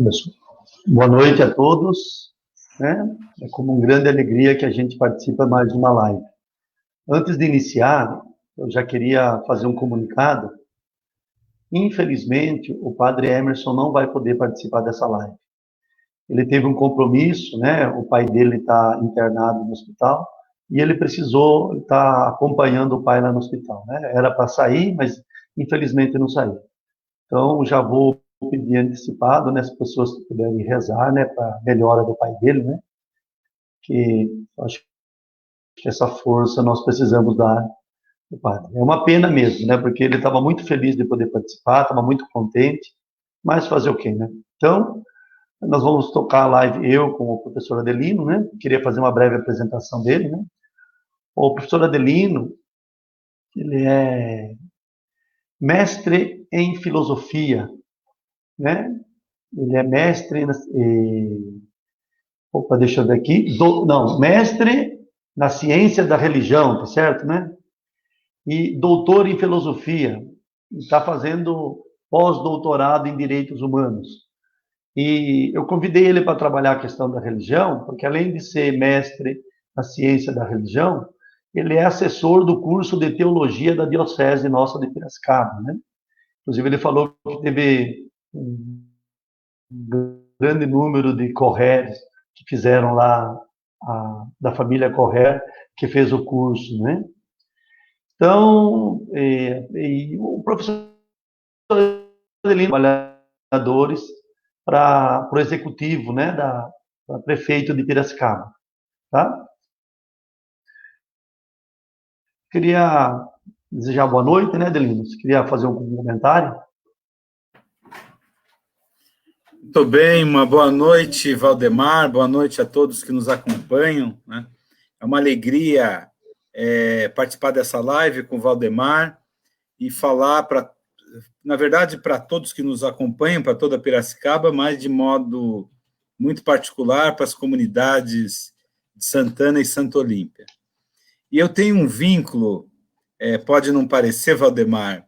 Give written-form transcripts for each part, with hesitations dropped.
Começou. Boa noite a todos. Né? É com uma grande alegria que a gente participa mais de uma live. Antes de iniciar, eu já queria fazer um comunicado. Infelizmente, o padre Emerson não vai poder participar dessa live. Ele teve um compromisso, né? O pai dele está internado no hospital e ele precisou estar acompanhando o pai lá no hospital, né? Era para sair, mas infelizmente não saiu. Então, já vou pedir antecipado, né, as pessoas que puderem rezar, né, para a melhora do pai dele, né, que acho que essa força nós precisamos dar do padre. É uma pena mesmo, né, porque ele estava muito feliz de poder participar, estava muito contente, mas fazer o quê, né? Então, nós vamos tocar a live, eu com o professor Adelino, né, queria fazer uma breve apresentação dele, né. O professor Adelino, ele é mestre em filosofia, né, ele é mestre, deixa eu ver aqui, mestre na ciência da religião, tá certo, né? E doutor em filosofia, está fazendo pós-doutorado em direitos humanos. E eu convidei ele para trabalhar a questão da religião, porque além de ser mestre na ciência da religião, ele é assessor do curso de teologia da Diocese nossa de Piracicaba, né? Inclusive, ele falou que teve um grande número de correios que fizeram lá, da família Correr, que fez o curso, né? Então, o professor Adelino, trabalhadores para o executivo, né, da prefeito de Piracicaba, tá? Queria desejar boa noite, né, Adelino? Você queria fazer um comentário? Muito bem, uma boa noite, Valdemar, boa noite a todos que nos acompanham, né? É uma alegria participar dessa live com o Valdemar e falar, na verdade, para todos que nos acompanham, para toda Piracicaba, mas de modo muito particular para as comunidades de Santana e Santa Olímpia. E eu tenho um vínculo, pode não parecer, Valdemar,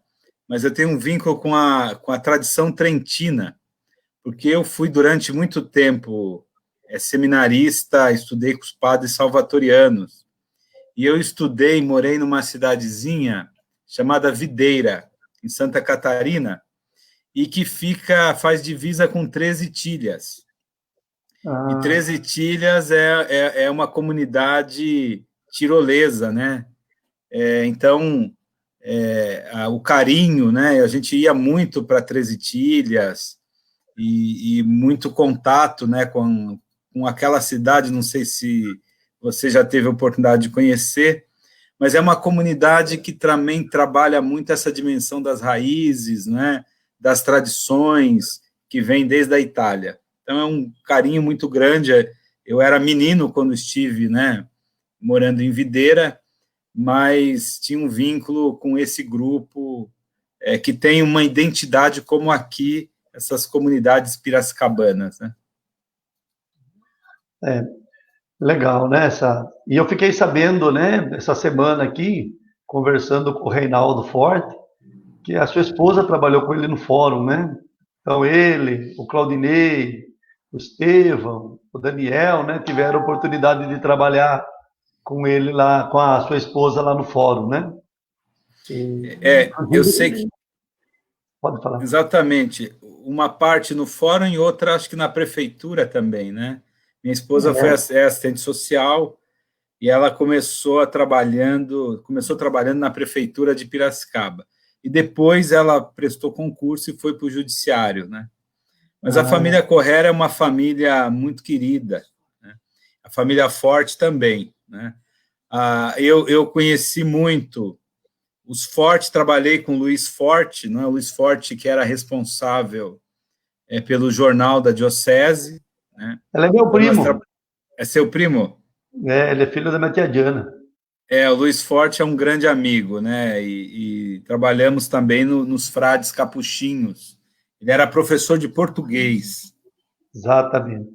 mas eu tenho um vínculo com a tradição trentina, porque eu fui durante muito tempo seminarista, estudei com os padres salvatorianos, e eu morei numa cidadezinha chamada Videira, em Santa Catarina, e que faz divisa com 13 Tilhas. E 13 Tilhas é uma comunidade tirolesa, né? Então, o carinho, né? A gente ia muito para 13 Tilhas, e muito contato, né, com aquela cidade, não sei se você já teve a oportunidade de conhecer, mas é uma comunidade que também trabalha muito essa dimensão das raízes, né, das tradições, que vem desde a Itália. Então, é um carinho muito grande. Eu era menino quando estive, né, morando em Videira, mas tinha um vínculo com esse grupo que tem uma identidade como aqui, essas comunidades piracicabanas, né? Legal, né? E eu fiquei sabendo, né, essa semana aqui, conversando com o Reinaldo Forte, que a sua esposa trabalhou com ele no fórum, né? Então ele, o Claudinei, o Estevão, o Daniel, né, tiveram a oportunidade de trabalhar com ele lá, com a sua esposa lá no fórum, né? Eu sei que... Pode falar. Exatamente. Uma parte no fórum e outra, acho que na prefeitura também, né? Minha esposa foi assistente social e ela começou trabalhando na prefeitura de Piracicaba. E depois ela prestou concurso e foi para o judiciário, né? Mas a família Correr é uma família muito querida, né? A família Forte também, né? Eu conheci muito os Forte, trabalhei com o Luiz Forte, não é? O Luiz Forte, que era responsável pelo jornal da Diocese, né? Ela é meu primo. É seu primo? Ele é filho da minha tia Diana. O Luiz Forte é um grande amigo, né? E trabalhamos também nos frades capuchinhos. Ele era professor de português. Exatamente.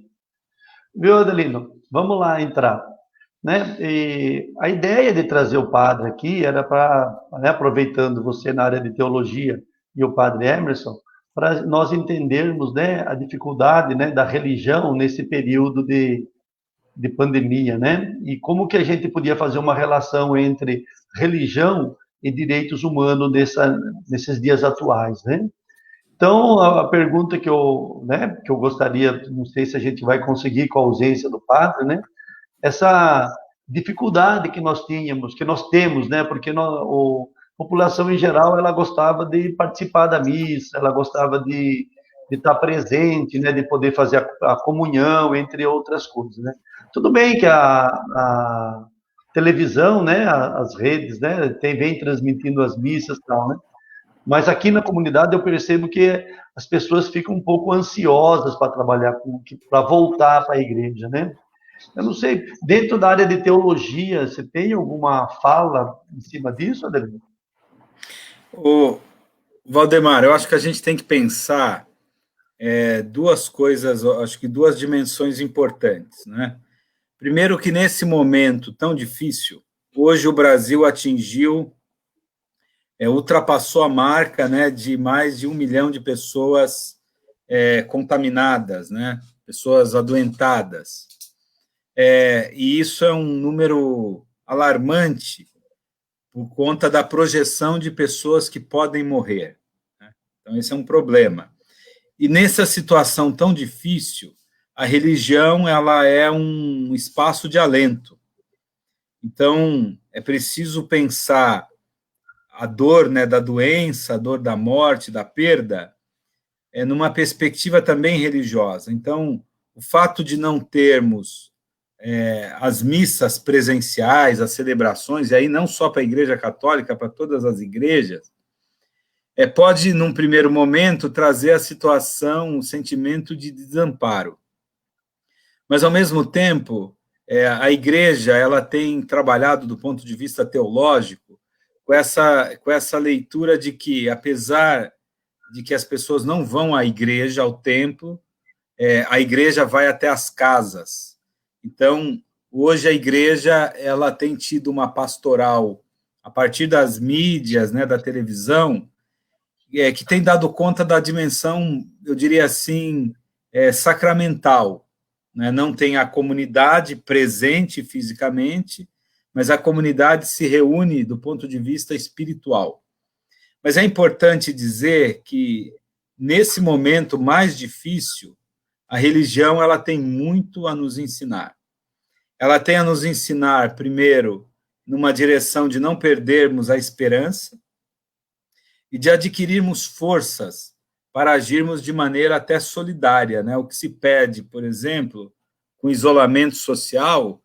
Viu, Adelino? Vamos lá entrar. Né? E a ideia de trazer o padre aqui era para, né, aproveitando você na área de teologia e o padre Emerson, para nós entendermos, né, a dificuldade, né, da religião nesse período de pandemia, né? E como que a gente podia fazer uma relação entre religião e direitos humanos nesses dias atuais, né? Então, a pergunta que eu gostaria, não sei se a gente vai conseguir com a ausência do padre, né? Essa dificuldade que nós tínhamos, que nós temos, né? Porque a população em geral, ela gostava de participar da missa, ela gostava de estar presente, né? De poder fazer a comunhão, entre outras coisas, né? Tudo bem que a televisão, né? As redes, né? Vem transmitindo as missas e tal, né? Mas aqui na comunidade eu percebo que as pessoas ficam um pouco ansiosas para trabalhar, para voltar para a igreja, né? Eu não sei, dentro da área de teologia, você tem alguma fala em cima disso, Adelino? O Valdemar, eu acho que a gente tem que pensar duas coisas, acho que duas dimensões importantes, né? Primeiro que nesse momento tão difícil, hoje o Brasil ultrapassou a marca, né, de mais de 1 milhão de pessoas contaminadas, né, pessoas adoentadas. E isso é um número alarmante por conta da projeção de pessoas que podem morrer, né? Então, esse é um problema. E nessa situação tão difícil, a religião ela é um espaço de alento. Então, é preciso pensar a dor, né, da doença, a dor da morte, da perda, numa perspectiva também religiosa. Então, o fato de não termos as missas presenciais, as celebrações, e aí não só para a Igreja Católica, para todas as igrejas, pode, num primeiro momento, trazer a situação, o sentimento de desamparo. Mas, ao mesmo tempo, a Igreja ela tem trabalhado, do ponto de vista teológico, com essa leitura de que, apesar de que as pessoas não vão à igreja, ao templo, a igreja vai até as casas. Então, hoje a igreja ela tem tido uma pastoral a partir das mídias, né, da televisão, que tem dado conta da dimensão, eu diria assim, sacramental, né? Não tem a comunidade presente fisicamente, mas a comunidade se reúne do ponto de vista espiritual. Mas é importante dizer que, nesse momento mais difícil, a religião ela tem muito a nos ensinar. Ela tem a nos ensinar, primeiro, numa direção de não perdermos a esperança e de adquirirmos forças para agirmos de maneira até solidária, né? O que se pede, por exemplo, com isolamento social,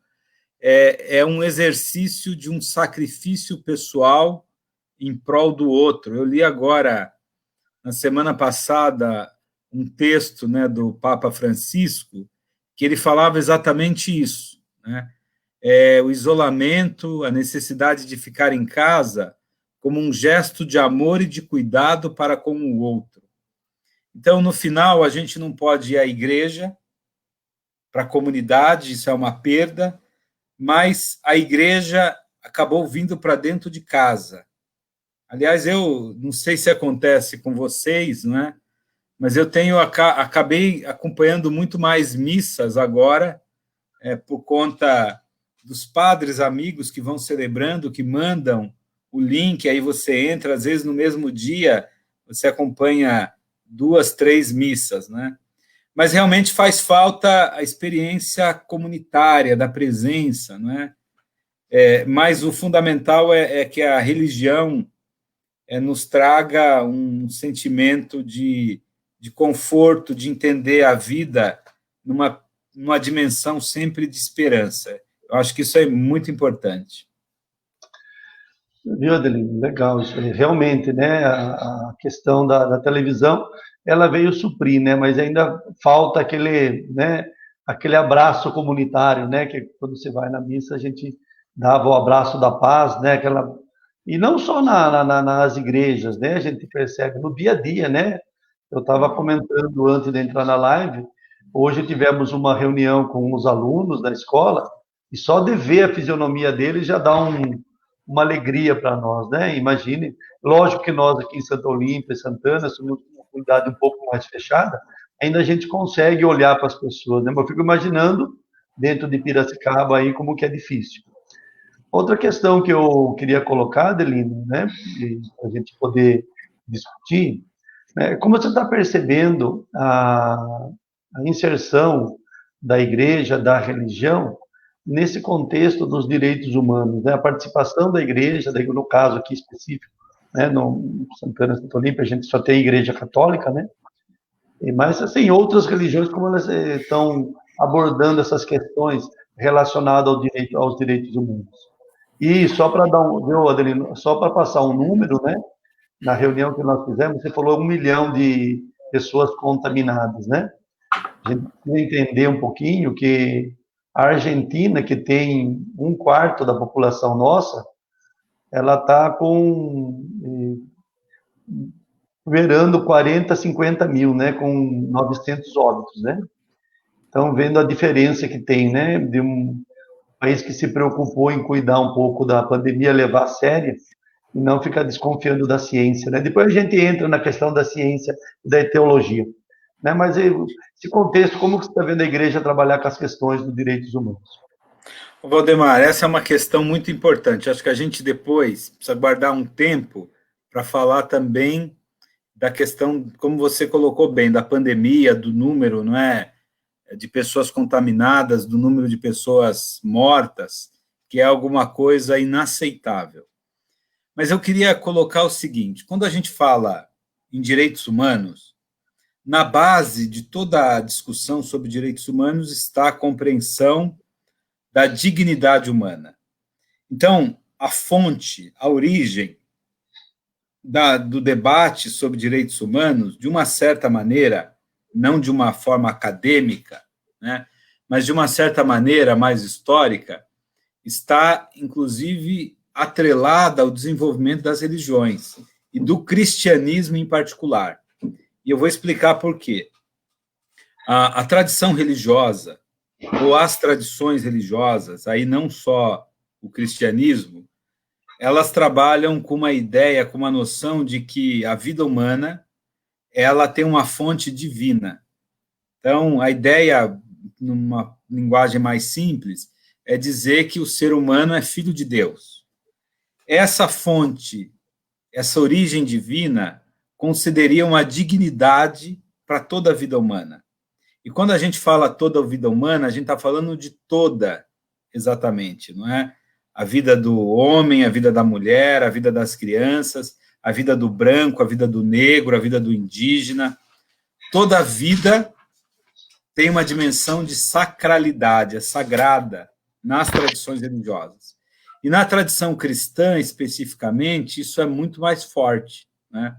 é um exercício de um sacrifício pessoal em prol do outro. Eu li agora, na semana passada, um texto, né, do Papa Francisco, que ele falava exatamente isso, né? O isolamento, a necessidade de ficar em casa como um gesto de amor e de cuidado para com o outro. Então, no final, a gente não pode ir à igreja, para a comunidade, isso é uma perda, mas a igreja acabou vindo para dentro de casa. Aliás, eu não sei se acontece com vocês, né? Mas eu acabei acompanhando muito mais missas agora, por conta dos padres amigos que vão celebrando, que mandam o link, aí você entra, às vezes no mesmo dia, você acompanha 2, 3 missas, né? Mas realmente faz falta a experiência comunitária, da presença, não é? Mas o fundamental é que a religião nos traga um sentimento de conforto, de entender a vida numa dimensão sempre de esperança. Eu acho que isso é muito importante. Viu, Adelino? Legal isso aí. Realmente, né, a questão da televisão, ela veio suprir, né, mas ainda falta aquele abraço comunitário, né, que quando você vai na missa a gente dava o abraço da paz, né, e não só nas igrejas, né, a gente percebe no dia a dia, né. Eu estava comentando antes de entrar na live, hoje tivemos uma reunião com os alunos da escola, e só de ver a fisionomia deles já dá uma alegria para nós, né? Imagine, lógico que nós aqui em Santa Olímpia, Santana, somos comunidade um pouco mais fechada, ainda a gente consegue olhar para as pessoas, né? Eu fico imaginando dentro de Piracicaba aí como que é difícil. Outra questão que eu queria colocar, Adelino, né, para a gente poder discutir, né, como você está percebendo a inserção da igreja, da religião, nesse contexto dos direitos humanos, né, a participação da igreja, no caso aqui específico, né, no Santana, Santo Olímpio, a gente só tem igreja católica, né, mas assim, outras religiões, como elas estão abordando essas questões relacionadas aos direitos humanos. E só para dar viu, Adelino, só para passar um número, né? Na reunião que nós fizemos, você falou 1 milhão de pessoas contaminadas, né? A gente precisa entender um pouquinho que a Argentina, que tem 1/4 da população nossa, ela está beirando 40, 50 mil, né? Com 900 óbitos, né? Então, vendo a diferença que tem, né? De um país que se preocupou em cuidar um pouco da pandemia, levar a sério, e não ficar desconfiando da ciência, né? Depois a gente entra na questão da ciência e da teologia, né? Mas esse contexto, como você está vendo a igreja trabalhar com as questões dos direitos humanos? Valdemar, essa é uma questão muito importante. Acho que a gente depois precisa guardar um tempo para falar também da questão, como você colocou bem, da pandemia, do número, não é, de pessoas contaminadas, do número de pessoas mortas, que é alguma coisa inaceitável. Mas eu queria colocar o seguinte: quando a gente fala em direitos humanos, na base de toda a discussão sobre direitos humanos está a compreensão da dignidade humana. Então, a fonte, a origem do debate sobre direitos humanos, de uma certa maneira, não de uma forma acadêmica, né, mas de uma certa maneira mais histórica, está, inclusive, atrelada ao desenvolvimento das religiões, e do cristianismo em particular. E eu vou explicar por quê. A tradição religiosa, ou as tradições religiosas, aí não só o cristianismo, elas trabalham com uma ideia, com uma noção de que a vida humana ela tem uma fonte divina. Então, a ideia, numa linguagem mais simples, é dizer que o ser humano é filho de Deus. Essa fonte, essa origem divina, concederia uma dignidade para toda a vida humana. E quando a gente fala toda a vida humana, a gente está falando de toda, exatamente, não é? A vida do homem, a vida da mulher, a vida das crianças, a vida do branco, a vida do negro, a vida do indígena. Toda a vida tem uma dimensão de sacralidade, é sagrada nas tradições religiosas. E na tradição cristã, especificamente, isso é muito mais forte, né?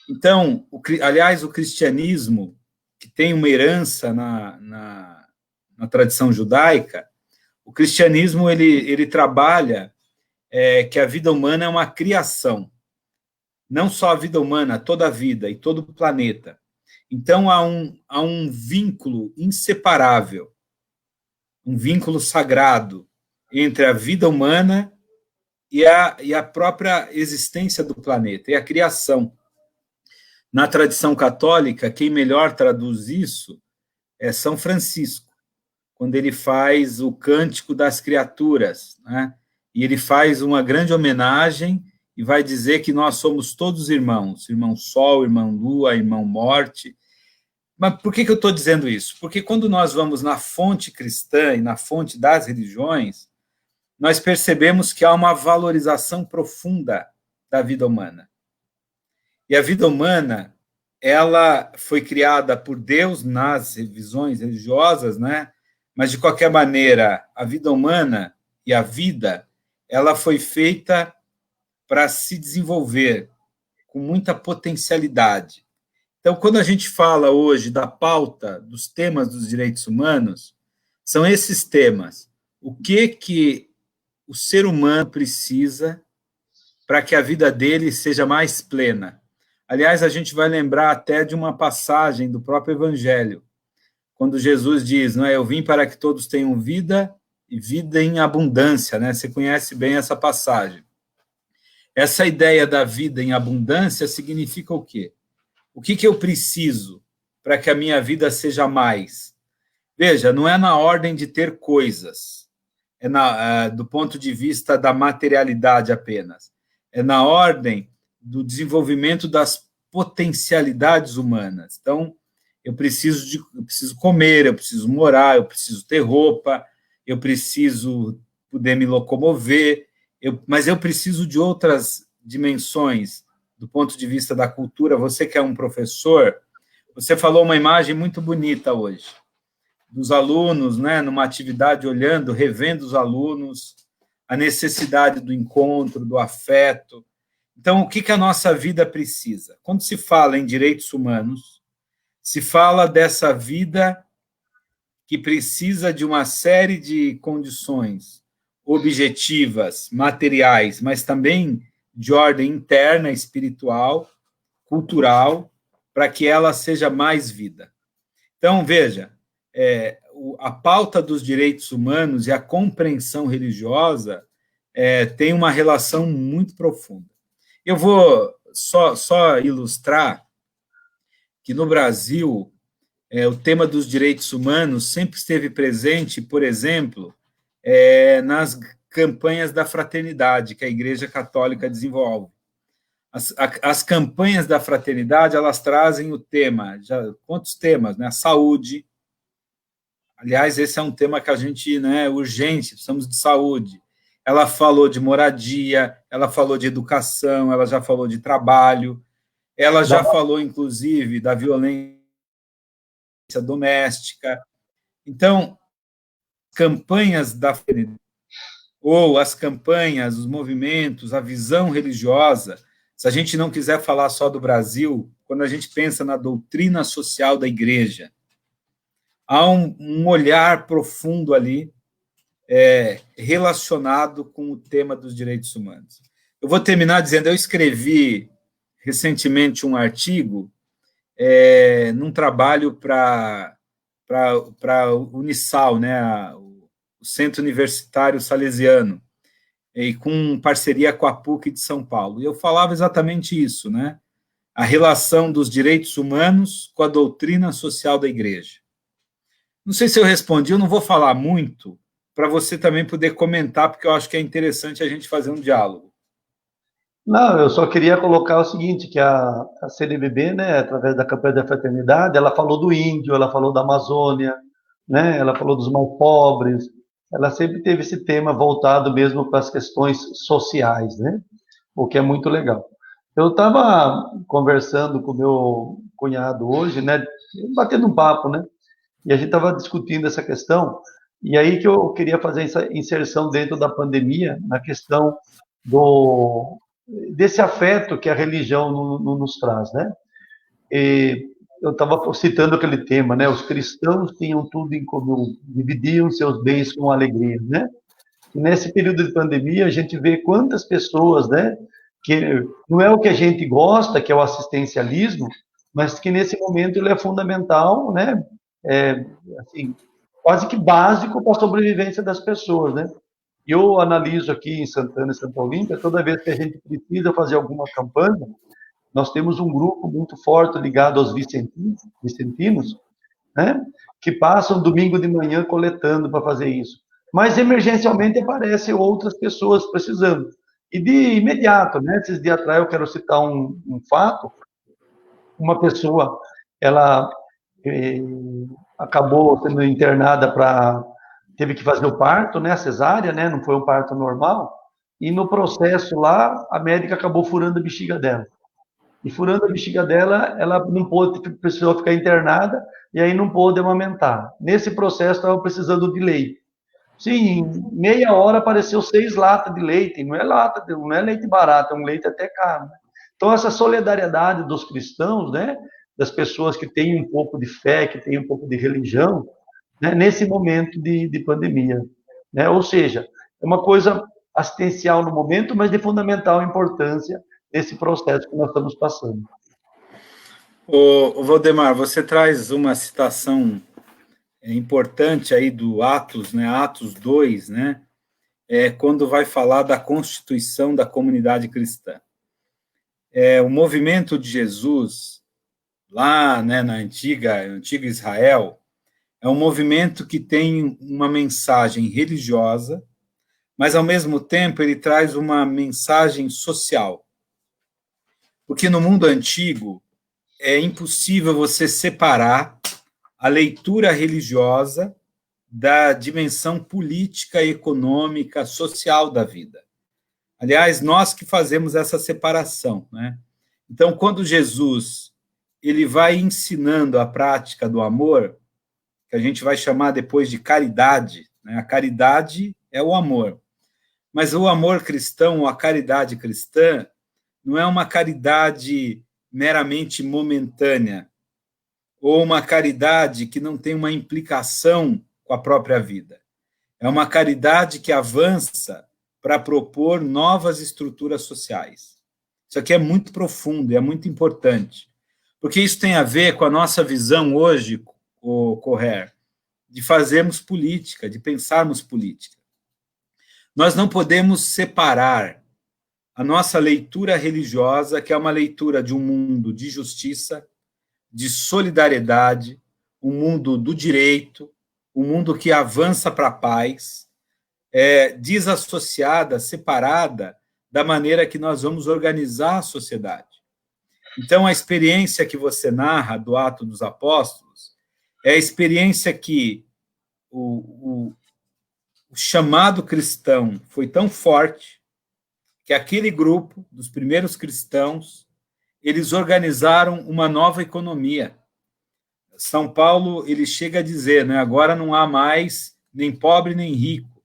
Então, aliás, o cristianismo, que tem uma herança na tradição judaica, o cristianismo ele trabalha que a vida humana é uma criação. Não só a vida humana, toda a vida e todo o planeta. Então, há um vínculo inseparável, um vínculo sagrado entre a vida humana e a própria existência do planeta, e a criação. Na tradição católica, quem melhor traduz isso é São Francisco, quando ele faz o Cântico das Criaturas, né? E ele faz uma grande homenagem e vai dizer que nós somos todos irmãos, irmão Sol, irmão Lua, irmão Morte. Mas por que eu estou dizendo isso? Porque quando nós vamos na fonte cristã e na fonte das religiões, nós percebemos que há uma valorização profunda da vida humana. E a vida humana, ela foi criada por Deus nas visões religiosas, né? Mas, de qualquer maneira, a vida humana e a vida, ela foi feita para se desenvolver com muita potencialidade. Então, quando a gente fala hoje da pauta dos temas dos direitos humanos, são esses temas. O que o ser humano precisa para que a vida dele seja mais plena? Aliás, a gente vai lembrar até de uma passagem do próprio Evangelho, quando Jesus diz, não é, eu vim para que todos tenham vida e vida em abundância, né? Você conhece bem essa passagem. Essa ideia da vida em abundância significa o quê? O que eu preciso para que a minha vida seja mais? Veja, não é na ordem de ter coisas, do ponto de vista da materialidade apenas. É na ordem do desenvolvimento das potencialidades humanas. Então, eu preciso comer, eu preciso morar, eu preciso ter roupa, eu preciso poder me locomover, mas eu preciso de outras dimensões do ponto de vista da cultura. Você que é um professor, você falou uma imagem muito bonita hoje, dos alunos, né, numa atividade, olhando, revendo os alunos, a necessidade do encontro, do afeto. Então, o que a nossa vida precisa? Quando se fala em direitos humanos, se fala dessa vida que precisa de uma série de condições objetivas, materiais, mas também de ordem interna, espiritual, cultural, para que ela seja mais vida. Então, veja, a pauta dos direitos humanos e a compreensão religiosa tem uma relação muito profunda. Eu vou só ilustrar que no Brasil o tema dos direitos humanos sempre esteve presente, por exemplo, nas campanhas da fraternidade que a Igreja Católica desenvolve. As campanhas da fraternidade, elas trazem o tema, quantos temas, né? A saúde. Aliás, esse é um tema que a gente, né, urgente, precisamos de saúde. Ela falou de moradia, ela falou de educação, ela já falou de trabalho, ela já falou, inclusive, da violência doméstica. Então, campanhas da fraternidade, ou as campanhas, os movimentos, a visão religiosa, se a gente não quiser falar só do Brasil, quando a gente pensa na doutrina social da igreja, há um olhar profundo ali relacionado com o tema dos direitos humanos. Eu vou terminar dizendo, eu escrevi recentemente um artigo num trabalho para Unisal, né, o Centro Universitário Salesiano, e com parceria com a PUC de São Paulo. E eu falava exatamente isso, né? A relação dos direitos humanos com a doutrina social da igreja. Não sei se eu respondi, eu não vou falar muito, para você também poder comentar, porque eu acho que é interessante a gente fazer um diálogo. Não, eu só queria colocar o seguinte, que a CNBB, né, através da campanha da fraternidade, ela falou do índio, ela falou da Amazônia, né, ela falou dos mais pobres, ela sempre teve esse tema voltado mesmo para as questões sociais, né, o que é muito legal. Eu estava conversando com o meu cunhado hoje, né, batendo um papo, né, e a gente estava discutindo essa questão, e aí que eu queria fazer essa inserção dentro da pandemia, na questão desse afeto que a religião nos traz, né? E eu estava citando aquele tema, né? Os cristãos tinham tudo em comum, dividiam seus bens com alegria, né? E nesse período de pandemia, a gente vê quantas pessoas, né? Que não é o que a gente gosta, que é o assistencialismo, mas que nesse momento ele é fundamental, né? Assim, quase que básico para a sobrevivência das pessoas, né? Eu analiso aqui em Santana e Santa Olímpia, toda vez que a gente precisa fazer alguma campanha, nós temos um grupo muito forte ligado aos vicentinos, né, que passam domingo de manhã coletando para fazer isso. Mas emergencialmente aparecem outras pessoas precisando. E de imediato, né, esses dias atrás eu quero citar um fato, uma pessoa, ela acabou sendo internada teve que fazer o parto, né, a cesárea, né, não foi um parto normal, e no processo lá, a médica acabou furando a bexiga dela. E furando a bexiga dela, ela não pôde, precisou ficar internada, e aí não pôde amamentar. Nesse processo, estava precisando de leite. Sim, em meia hora apareceu 6 latas de leite, não é leite barato, é um leite até caro. Né? Então, essa solidariedade dos cristãos, né, das pessoas que têm um pouco de fé, que têm um pouco de religião, né, nesse momento de pandemia. Né? Ou seja, é uma coisa assistencial no momento, mas de fundamental importância nesse processo que nós estamos passando. O Valdemar, você traz uma citação importante aí do Atos, né, Atos 2, né, quando vai falar da constituição da comunidade cristã. O movimento de Jesus, lá, né, na antiga Israel, é um movimento que tem uma mensagem religiosa, mas, ao mesmo tempo, ele traz uma mensagem social. Porque no mundo antigo, é impossível você separar a leitura religiosa da dimensão política, econômica, social da vida. Aliás, nós que fazemos essa separação, né? Então, quando Jesus ele vai ensinando a prática do amor, que a gente vai chamar depois de caridade, né? A caridade é o amor. Mas o amor cristão, a caridade cristã, não é uma caridade meramente momentânea, ou uma caridade que não tem uma implicação com a própria vida. É uma caridade que avança para propor novas estruturas sociais. Isso aqui é muito profundo e é muito importante, porque isso tem a ver com a nossa visão hoje, o Correr, de fazermos política, de pensarmos política. Nós não podemos separar a nossa leitura religiosa, que é uma leitura de um mundo de justiça, de solidariedade, um mundo do direito, um mundo que avança para a paz, desassociada, separada da maneira que nós vamos organizar a sociedade. Então, a experiência que você narra do Ato dos Apóstolos é a experiência que o chamado cristão foi tão forte que aquele grupo dos primeiros cristãos, eles organizaram uma nova economia. São Paulo, ele chega a dizer, né, agora não há mais nem pobre nem rico,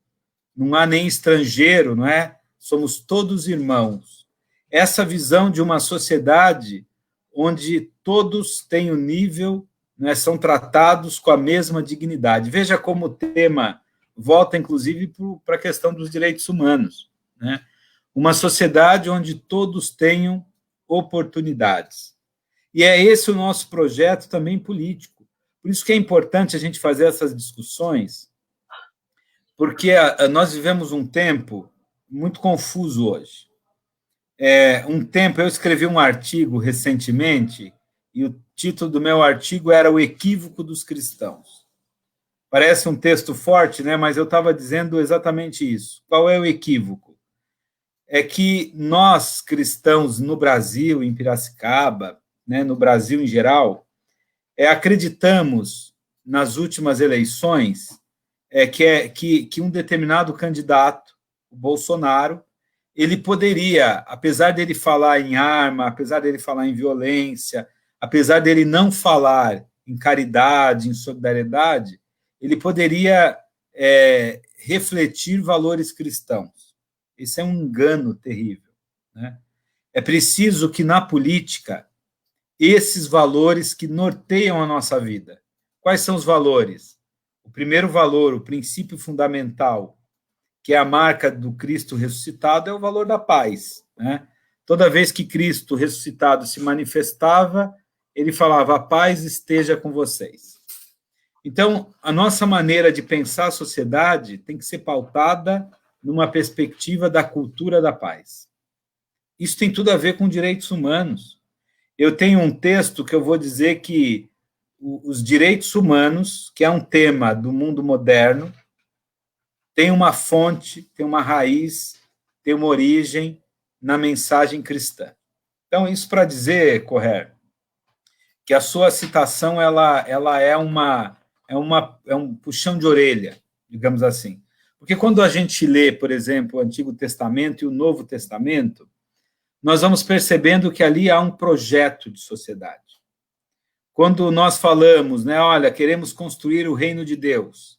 não há nem estrangeiro, não é? Somos todos irmãos. Essa visão de uma sociedade onde todos têm o nível, né, são tratados com a mesma dignidade. Veja como o tema volta, inclusive, para a questão dos direitos humanos, né? Uma sociedade onde todos tenham oportunidades. E é esse o nosso projeto também político. Por isso que é importante a gente fazer essas discussões, porque nós vivemos um tempo muito confuso hoje. Eu escrevi um artigo recentemente, e o título do meu artigo era O Equívoco dos Cristãos. Parece um texto forte, né? Mas eu estava dizendo exatamente isso. Qual é o equívoco? É que nós, cristãos no Brasil, em Piracicaba, né, no Brasil em geral, acreditamos nas últimas eleições que um determinado candidato, o Bolsonaro, ele poderia, apesar dele falar em arma, apesar dele falar em violência, apesar dele não falar em caridade, em solidariedade, ele poderia refletir valores cristãos. Esse é um engano terrível, né? É preciso que, na política, esses valores que norteiam a nossa vida. Quais são os valores? O primeiro valor, o princípio fundamental, que é a marca do Cristo ressuscitado, é o valor da paz, né? Toda vez que Cristo ressuscitado se manifestava, ele falava, a paz esteja com vocês. Então, a nossa maneira de pensar a sociedade tem que ser pautada numa perspectiva da cultura da paz. Isso tem tudo a ver com direitos humanos. Eu tenho um texto que eu vou dizer que os direitos humanos, que é um tema do mundo moderno, tem uma fonte, tem uma raiz, tem uma origem na mensagem cristã. Então, isso para dizer, Correr, que a sua citação ela é um puxão de orelha, digamos assim. Porque quando a gente lê, por exemplo, o Antigo Testamento e o Novo Testamento, nós vamos percebendo que ali há um projeto de sociedade. Quando nós falamos, né, olha, queremos construir o reino de Deus.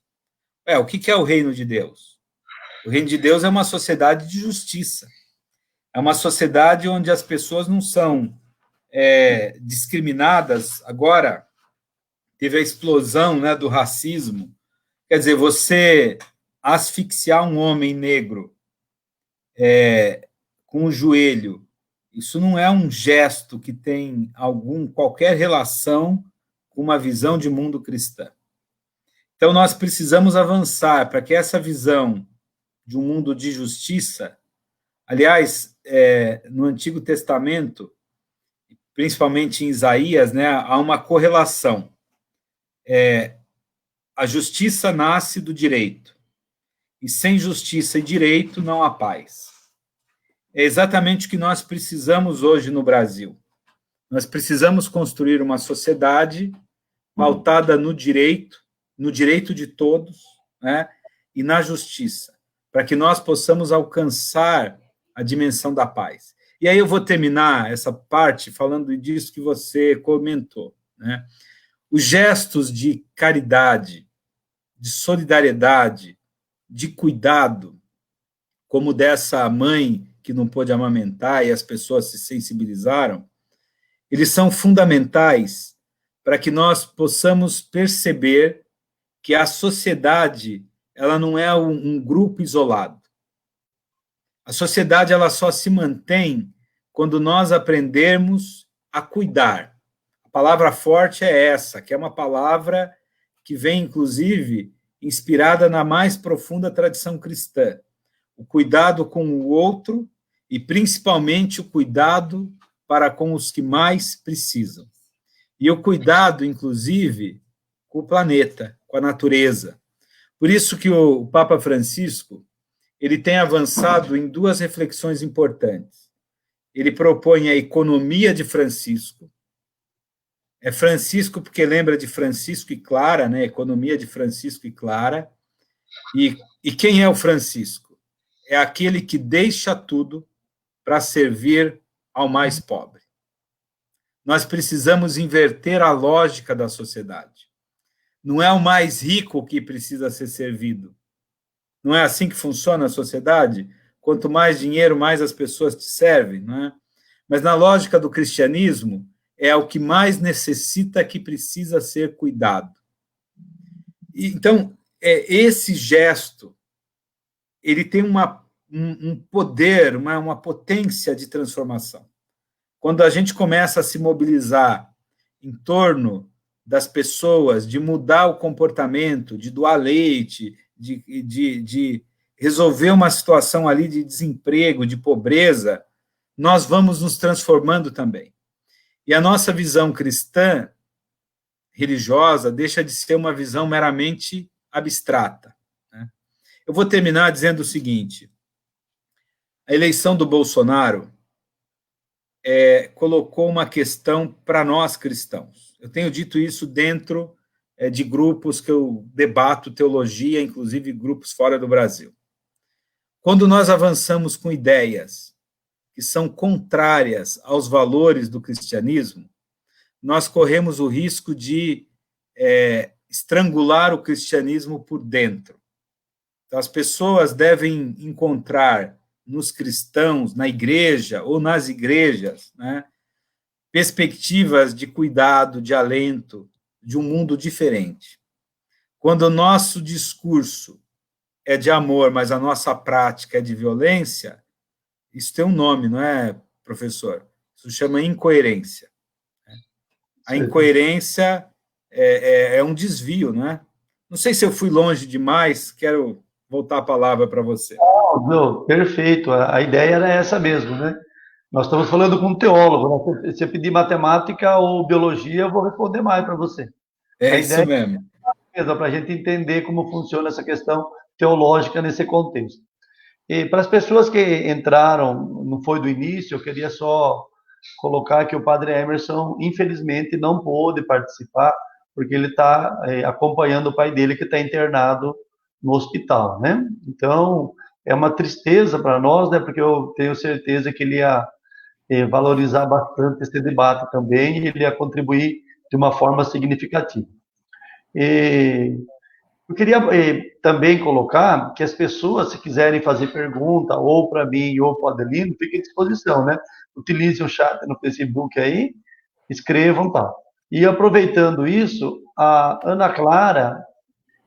O que é o reino de Deus? O reino de Deus é uma sociedade de justiça. É uma sociedade onde as pessoas não são discriminadas. Agora, teve a explosão, né, do racismo. Quer dizer, você asfixiar um homem negro com o joelho, isso não é um gesto que tem qualquer relação com uma visão de mundo cristã. Então, nós precisamos avançar para que essa visão de um mundo de justiça, aliás, no Antigo Testamento, principalmente em Isaías, né, há uma correlação. A justiça nasce do direito, e sem justiça e direito não há paz. É exatamente o que nós precisamos hoje no Brasil. Nós precisamos construir uma sociedade pautada no direito de todos, né, e na justiça, para que nós possamos alcançar a dimensão da paz. E aí eu vou terminar essa parte falando disso que você comentou, né? Os gestos de caridade, de solidariedade, de cuidado, como dessa mãe que não pôde amamentar e as pessoas se sensibilizaram, eles são fundamentais para que nós possamos perceber que a sociedade, ela não é um grupo isolado. A sociedade, ela só se mantém quando nós aprendermos a cuidar. A palavra forte é essa, que é uma palavra que vem, inclusive, inspirada na mais profunda tradição cristã. O cuidado com o outro e, principalmente, o cuidado para com os que mais precisam. E o cuidado, inclusive, com o planeta, com a natureza. Por isso que o Papa Francisco, ele tem avançado em duas reflexões importantes. Ele propõe a economia de Francisco. É Francisco porque lembra de Francisco e Clara, né? Economia de Francisco e Clara. E quem é o Francisco? É aquele que deixa tudo para servir ao mais pobre. Nós precisamos inverter a lógica da sociedade. Não é o mais rico que precisa ser servido. Não é assim que funciona a sociedade? Quanto mais dinheiro, mais as pessoas te servem, não é? Mas na lógica do cristianismo, é o que mais necessita que precisa ser cuidado. Então, esse gesto, ele tem um poder, uma potência de transformação. Quando a gente começa a se mobilizar em torno das pessoas, de mudar o comportamento, de doar leite, de resolver uma situação ali de desemprego, de pobreza, nós vamos nos transformando também. E a nossa visão cristã, religiosa, deixa de ser uma visão meramente abstrata, né? Eu vou terminar dizendo o seguinte: a eleição do Bolsonaro colocou uma questão para nós cristãos. Eu tenho dito isso dentro de grupos que eu debato teologia, inclusive grupos fora do Brasil. Quando nós avançamos com ideias que são contrárias aos valores do cristianismo, nós corremos o risco de estrangular o cristianismo por dentro. Então, as pessoas devem encontrar nos cristãos, na igreja ou nas igrejas, né, perspectivas de cuidado, de alento, de um mundo diferente. Quando o nosso discurso é de amor, mas a nossa prática é de violência, isso tem um nome, não é, professor? Isso chama incoerência. A incoerência é um desvio, não é? Não sei se eu fui longe demais, quero voltar a palavra para você. Não, perfeito, a ideia era essa mesmo, né? Nós estamos falando com um teólogo, né? Se você pedir matemática ou biologia, eu vou responder mais para você. É isso mesmo. Para a gente entender como funciona essa questão teológica nesse contexto. E para as pessoas que entraram, não foi do início, eu queria só colocar que o padre Emerson, infelizmente, não pôde participar, porque ele está acompanhando o pai dele, que está internado no hospital, né? Então, é uma tristeza para nós, né? Porque eu tenho certeza que ele ia valorizar bastante esse debate também, e ele ia contribuir de uma forma significativa. Eu queria também colocar que as pessoas, se quiserem fazer pergunta, ou para mim, ou para o Adelino, fiquem à disposição, né? Utilizem o chat no Facebook aí, escrevam, tá? E aproveitando isso, a Ana Clara,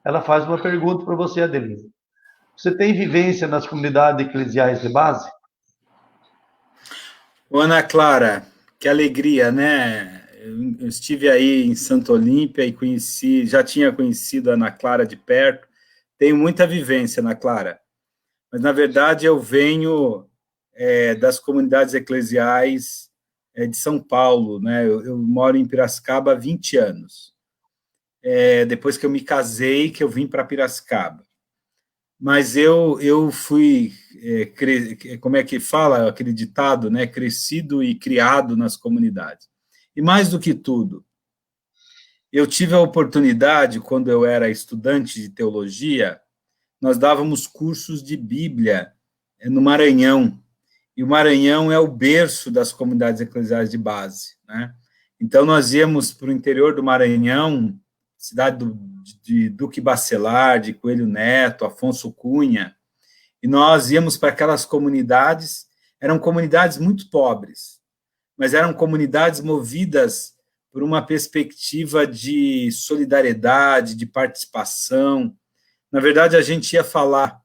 ela faz uma pergunta para você, Adelino. Você tem vivência nas comunidades eclesiais de base? Ana Clara, que alegria, né? Eu estive aí em Santa Olímpia e já tinha conhecido a Ana Clara de perto. Tenho muita vivência, Ana Clara. Mas, na verdade, eu venho das comunidades eclesiais de São Paulo, né? Eu moro em Piracicaba há 20 anos. Depois que eu me casei, que eu vim para Piracicaba. Mas eu fui, como é que fala aquele ditado, né? Crescido e criado nas comunidades. E mais do que tudo, eu tive a oportunidade, quando eu era estudante de teologia, nós dávamos cursos de Bíblia no Maranhão. E o Maranhão é o berço das comunidades eclesiais de base, né? Então, nós íamos para o interior do Maranhão, cidade de Duque Bacelar, de Coelho Neto, Afonso Cunha, e nós íamos para aquelas comunidades, eram comunidades muito pobres, mas eram comunidades movidas por uma perspectiva de solidariedade, de participação. Na verdade, a gente ia falar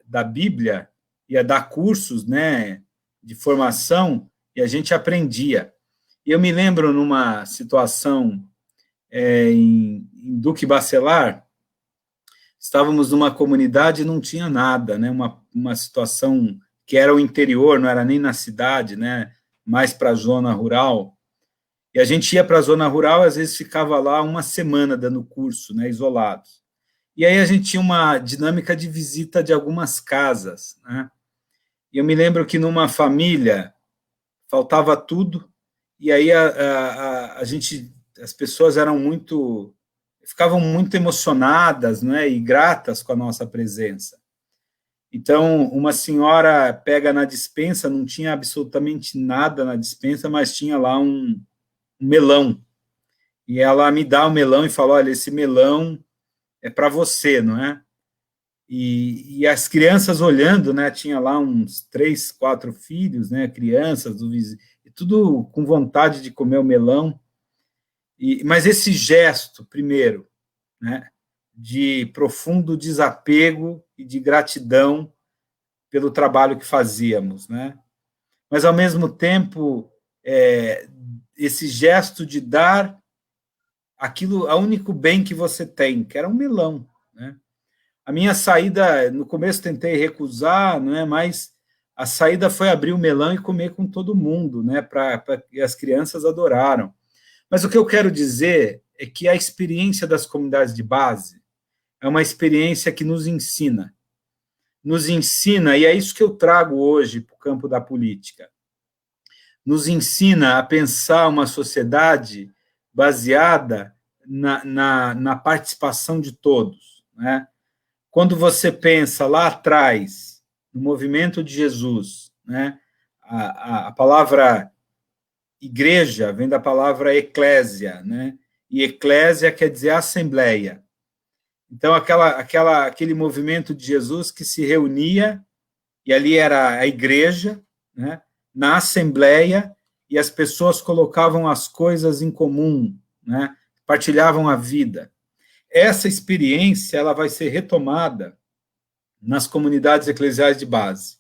da Bíblia, ia dar cursos, né, de formação, e a gente aprendia. E eu me lembro numa situação em Duque Bacelar, estávamos numa comunidade e não tinha nada, né, uma situação que era o interior, não era nem na cidade, né, mais para a zona rural. E a gente ia para a zona rural, às vezes ficava lá uma semana dando curso, né, isolados. E aí a gente tinha uma dinâmica de visita de algumas casas, né? E eu me lembro que numa família faltava tudo, e aí as pessoas ficavam muito emocionadas, né, e gratas com a nossa presença. Então, uma senhora pega na despensa, não tinha absolutamente nada na despensa, mas tinha lá um melão. E ela me dá o melão e fala: olha, esse melão é para você, não é? E as crianças olhando, né? Tinha lá uns 3, 4 filhos, né? Crianças, tudo com vontade de comer o melão. Mas esse gesto, primeiro, né? De profundo desapego e de gratidão pelo trabalho que fazíamos, né? Mas, ao mesmo tempo, esse gesto de dar aquilo, o único bem que você tem, que era um melão, né? A minha saída, no começo tentei recusar, né, mas a saída foi abrir o melão e comer com todo mundo, né, e as crianças adoraram. Mas o que eu quero dizer é que a experiência das comunidades de base é uma experiência que nos ensina, e é isso que eu trago hoje para o campo da política, nos ensina a pensar uma sociedade baseada na participação de todos, né? Quando você pensa lá atrás, no movimento de Jesus, né, a palavra igreja vem da palavra eclésia, né, e eclésia quer dizer assembleia. Então, aquele movimento de Jesus que se reunia, e ali era a igreja, né, na assembleia, e as pessoas colocavam as coisas em comum, né, partilhavam a vida. Essa experiência ela vai ser retomada nas comunidades eclesiais de base.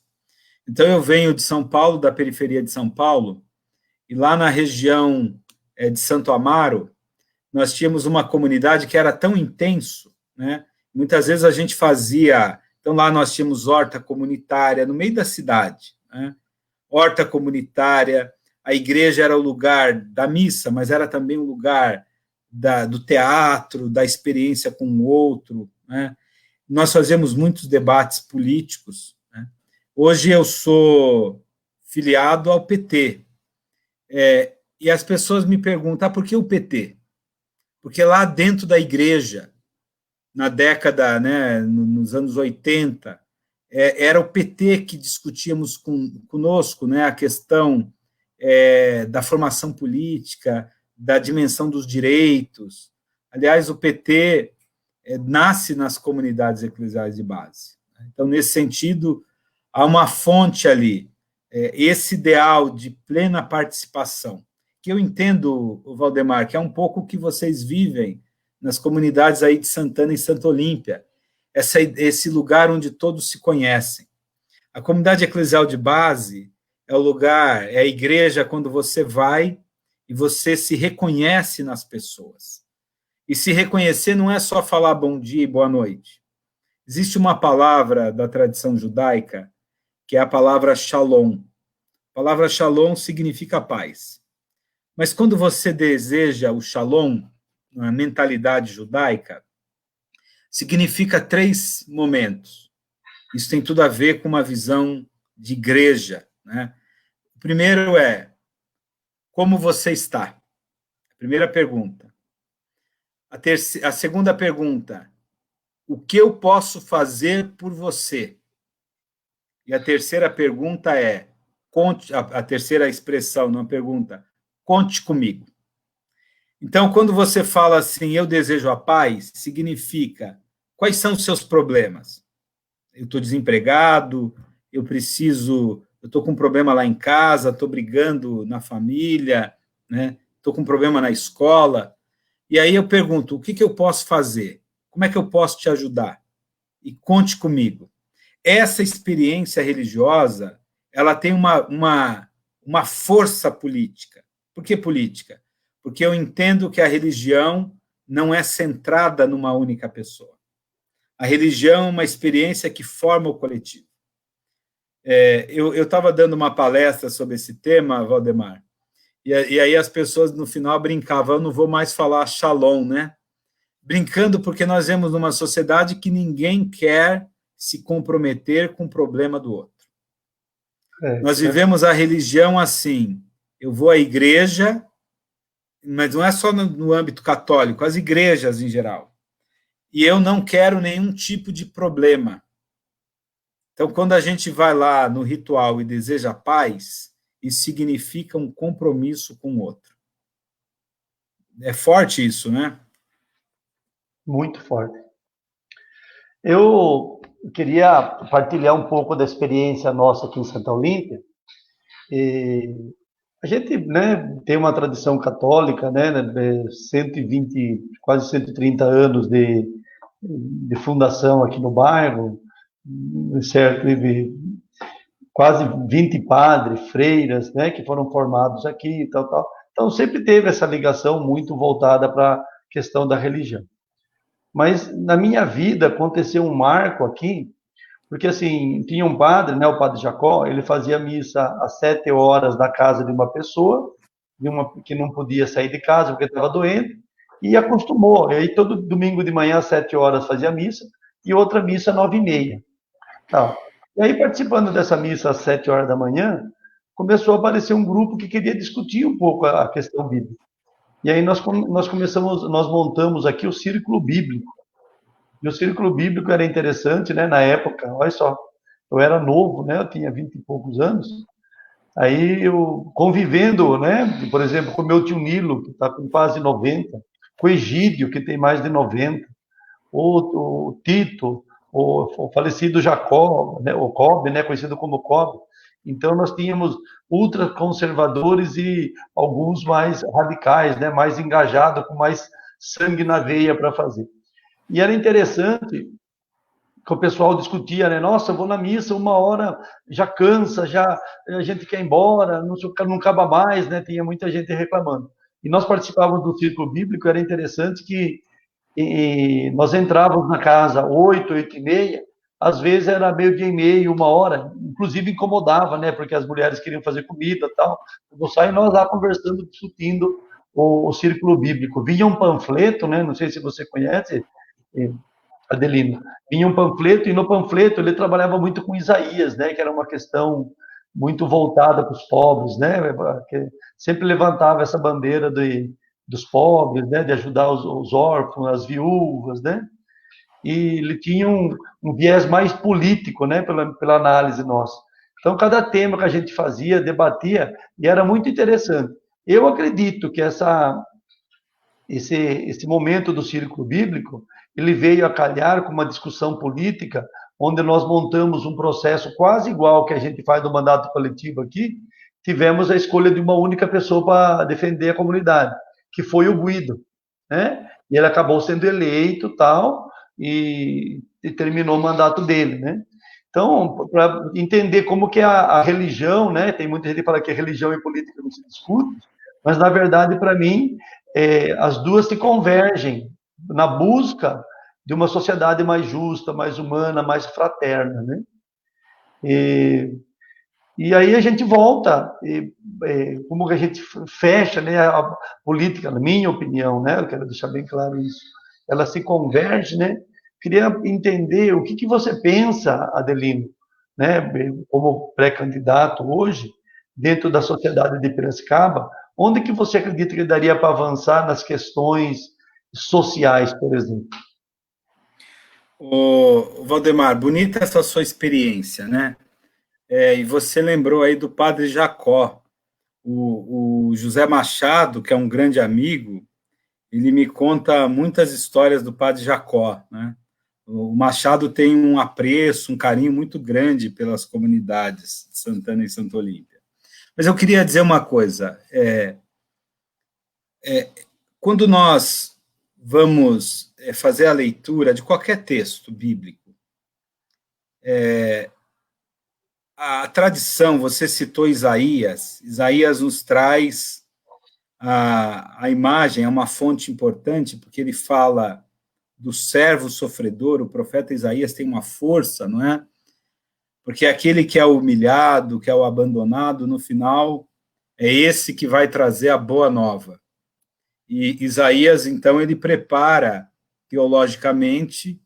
Então, eu venho de São Paulo, da periferia de São Paulo, e lá na região de Santo Amaro, nós tínhamos uma comunidade que era tão intenso, né? Muitas vezes a gente fazia... Então, lá nós tínhamos horta comunitária, no meio da cidade, né? Horta comunitária, a igreja era o lugar da missa, mas era também o lugar do teatro, da experiência com o outro, né? Nós fazemos muitos debates políticos, né? Hoje eu sou filiado ao PT, e as pessoas me perguntam, por que o PT? Porque lá dentro da igreja, na década, né, nos anos 80, era o PT que discutíamos conosco, né, a questão da formação política, da dimensão dos direitos. Aliás, o PT nasce nas comunidades eclesiais de base. Então, nesse sentido, há uma fonte ali, esse ideal de plena participação, que eu entendo, Valdemar, que é um pouco o que vocês vivem nas comunidades aí de Santana e Santa Olímpia, esse lugar onde todos se conhecem. A comunidade eclesial de base é o lugar, é a igreja quando você vai e você se reconhece nas pessoas. E se reconhecer não é só falar bom dia e boa noite. Existe uma palavra da tradição judaica, que é a palavra shalom. A palavra shalom significa paz. Mas quando você deseja o shalom, na mentalidade judaica, significa 3 momentos. Isso tem tudo a ver com uma visão de igreja, né? O primeiro é, como você está? A primeira pergunta. A segunda pergunta, o que eu posso fazer por você? E a terceira pergunta é, a terceira expressão, não pergunta, conte comigo. Então, quando você fala assim, eu desejo a paz, significa, quais são os seus problemas? Eu estou desempregado, eu estou com um problema lá em casa, estou brigando na família, né? Estou com um problema na escola. E aí eu pergunto, o que eu posso fazer? Como é que eu posso te ajudar? E conte comigo. Essa experiência religiosa, ela tem uma força política. Por que política? Porque eu entendo que a religião não é centrada numa única pessoa. A religião é uma experiência que forma o coletivo. Eu estava dando uma palestra sobre esse tema, Valdemar, e aí as pessoas no final brincavam, eu não vou mais falar shalom, né? Brincando porque nós vemos numa sociedade que ninguém quer se comprometer com o problema do outro. Nós vivemos a religião assim, eu vou à igreja, mas não é só no âmbito católico, as igrejas em geral. E eu não quero nenhum tipo de problema. Então, quando a gente vai lá no ritual e deseja paz, isso significa um compromisso com o outro. É forte isso, né? Muito forte. Eu queria partilhar um pouco da experiência nossa aqui em Santa Olímpia. A gente, né, tem uma tradição católica, né, 120, quase 130 anos de fundação aqui no bairro, certo? Quase 20 padres, freiras, né, que foram formados aqui e tal, tal. Então, sempre teve essa ligação muito voltada para a questão da religião. Mas, na minha vida, aconteceu um marco aqui, porque, assim, tinha um padre, né, o padre Jacó, ele fazia missa às 7 horas na casa de uma pessoa, que não podia sair de casa porque estava doente, e acostumou. E aí, todo domingo de manhã, às 7 horas, fazia missa, e outra missa às 9h30. Tal. E aí, participando dessa missa às 7 horas da manhã, começou a aparecer um grupo que queria discutir um pouco a questão bíblica. E aí nós montamos aqui o Círculo Bíblico. E o Círculo Bíblico era interessante, né? Na época, olha só, eu era novo, né? Eu tinha 20 e poucos anos. Aí eu convivendo, né? Por exemplo, com o meu tio Nilo, que está com quase 90, com o Egídio, que tem mais de 90, o Tito, o falecido Jacó, né? O Cobb, né? Conhecido como Cobb. Então nós tínhamos ultraconservadores e alguns mais radicais, né? Mais engajados, com mais sangue na veia para fazer. E era interessante que o pessoal discutia, né? Nossa, eu vou na missa 1 hora, já cansa, já a gente quer ir embora, não acaba mais, né? Tinha muita gente reclamando. E nós participávamos do Círculo Bíblico, era interessante que nós entrávamos na casa 8, 8h30, às vezes era 12h30, 1 hora, inclusive incomodava, né? Porque as mulheres queriam fazer comida e tal. Eu saí nós lá conversando, discutindo o Círculo Bíblico. Vinha um panfleto, né? Não sei se você conhece, Adelino, vinha um panfleto, e no panfleto ele trabalhava muito com Isaías, né, que era uma questão muito voltada para os pobres, né, que sempre levantava essa bandeira dos pobres, né, de ajudar os órfãos, as viúvas, né, e ele tinha um viés mais político, né, pela análise nossa. Então, cada tema que a gente fazia, debatia, e era muito interessante. Eu acredito que esse momento do Círculo Bíblico, ele veio a calhar com uma discussão política, onde nós montamos um processo quase igual que a gente faz do mandato coletivo aqui, tivemos a escolha de uma única pessoa para defender a comunidade, que foi o Guido, né? E ele acabou sendo eleito, tal, e terminou o mandato dele, né? Então, para entender como que a religião, né? Tem muita gente que fala que religião e política não se discute, mas, na verdade, para mim, as duas se convergem na busca de uma sociedade mais justa, mais humana, mais fraterna, né? E aí a gente volta, como que a gente fecha, né, a política, na minha opinião, né, eu quero deixar bem claro isso, ela se converge, né, queria entender o que você pensa, Adelino, né, como pré-candidato hoje, dentro da sociedade de Piracicaba, onde que você acredita que daria para avançar nas questões sociais, por exemplo? O Valdemar, bonita essa sua experiência, né? E você lembrou aí do Padre Jacó, o José Machado, que é um grande amigo, ele me conta muitas histórias do Padre Jacó, né? O Machado tem um apreço, um carinho muito grande pelas comunidades de Santana e Santa Olímpia. Mas eu queria dizer uma coisa, quando nós vamos fazer a leitura de qualquer texto bíblico, a tradição, você citou Isaías, Isaías nos traz a imagem, é uma fonte importante, porque ele fala do servo sofredor, o profeta Isaías tem uma força, não é? Porque aquele que é humilhado, que é o abandonado, no final, é esse que vai trazer a boa nova. E Isaías, então, ele prepara, teologicamente,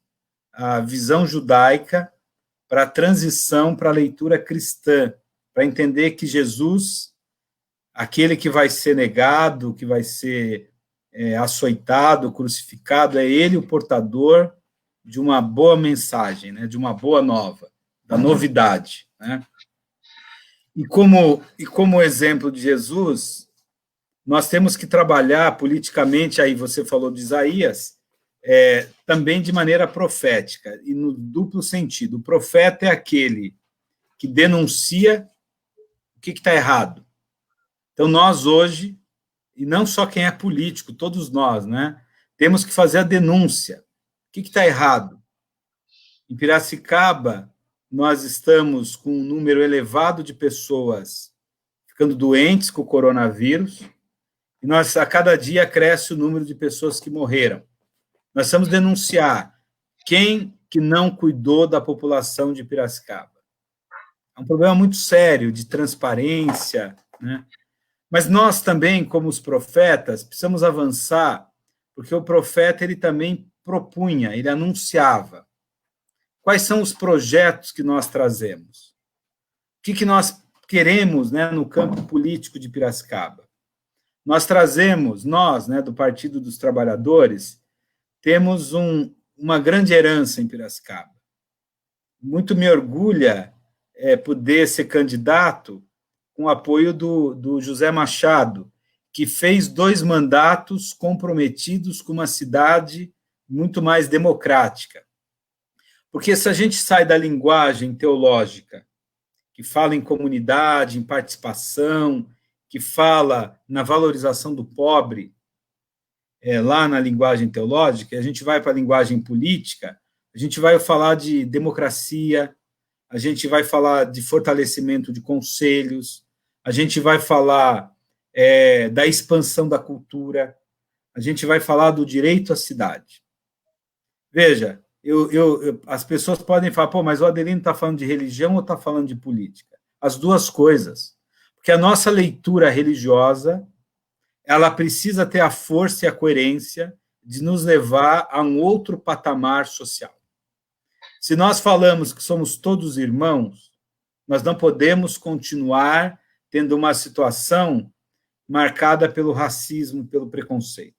a visão judaica para a transição para a leitura cristã, para entender que Jesus, aquele que vai ser negado, que vai ser açoitado, crucificado, é ele o portador de uma boa mensagem, né, de uma boa nova, da novidade. Né? E como exemplo de Jesus, nós temos que trabalhar politicamente, aí você falou de Isaías, também de maneira profética, e no duplo sentido. O profeta é aquele que denuncia o que está errado. Então, nós hoje, e não só quem é político, todos nós, né, temos que fazer a denúncia. O que está errado? Em Piracicaba, nós estamos com um número elevado de pessoas ficando doentes com o coronavírus, e nós, a cada dia cresce o número de pessoas que morreram. Nós precisamos denunciar quem que não cuidou da população de Piracicaba. É um problema muito sério de transparência, né? Mas nós também, como os profetas, precisamos avançar, porque o profeta ele também propunha, ele anunciava. Quais são os projetos que nós trazemos? O que nós queremos, né, no campo político de Piracicaba? Nós trazemos, né, do Partido dos Trabalhadores, temos uma grande herança em Piracicaba. Muito me orgulha poder ser candidato com o apoio do José Machado, que fez 2 mandatos comprometidos com uma cidade muito mais democrática. Porque se a gente sai da linguagem teológica, que fala em comunidade, em participação, que fala na valorização do pobre, lá na linguagem teológica, a gente vai para a linguagem política, a gente vai falar de democracia, a gente vai falar de fortalecimento de conselhos, a gente vai falar da expansão da cultura, a gente vai falar do direito à cidade. Veja, as pessoas podem falar, pô, mas o Adelino está falando de religião ou está falando de política? As duas coisas. Porque a nossa leitura religiosa, ela precisa ter a força e a coerência de nos levar a um outro patamar social. Se nós falamos que somos todos irmãos, nós não podemos continuar tendo uma situação marcada pelo racismo, pelo preconceito.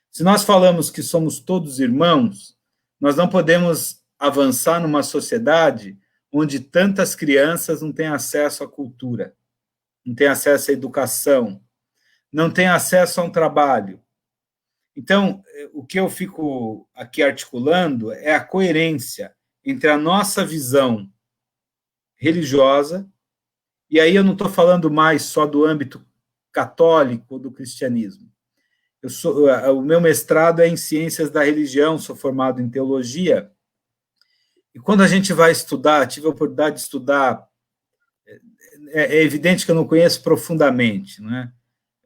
Se nós falamos que somos todos irmãos, nós não podemos avançar numa sociedade onde tantas crianças não têm acesso à cultura, não têm acesso à educação, não têm acesso a um trabalho. Então, o que eu fico aqui articulando é a coerência entre a nossa visão religiosa, e aí eu não estou falando mais só do âmbito católico ou do cristianismo. O meu mestrado é em ciências da religião, sou formado em teologia, e quando a gente vai estudar, tive a oportunidade de estudar, é evidente que eu não conheço profundamente, não é?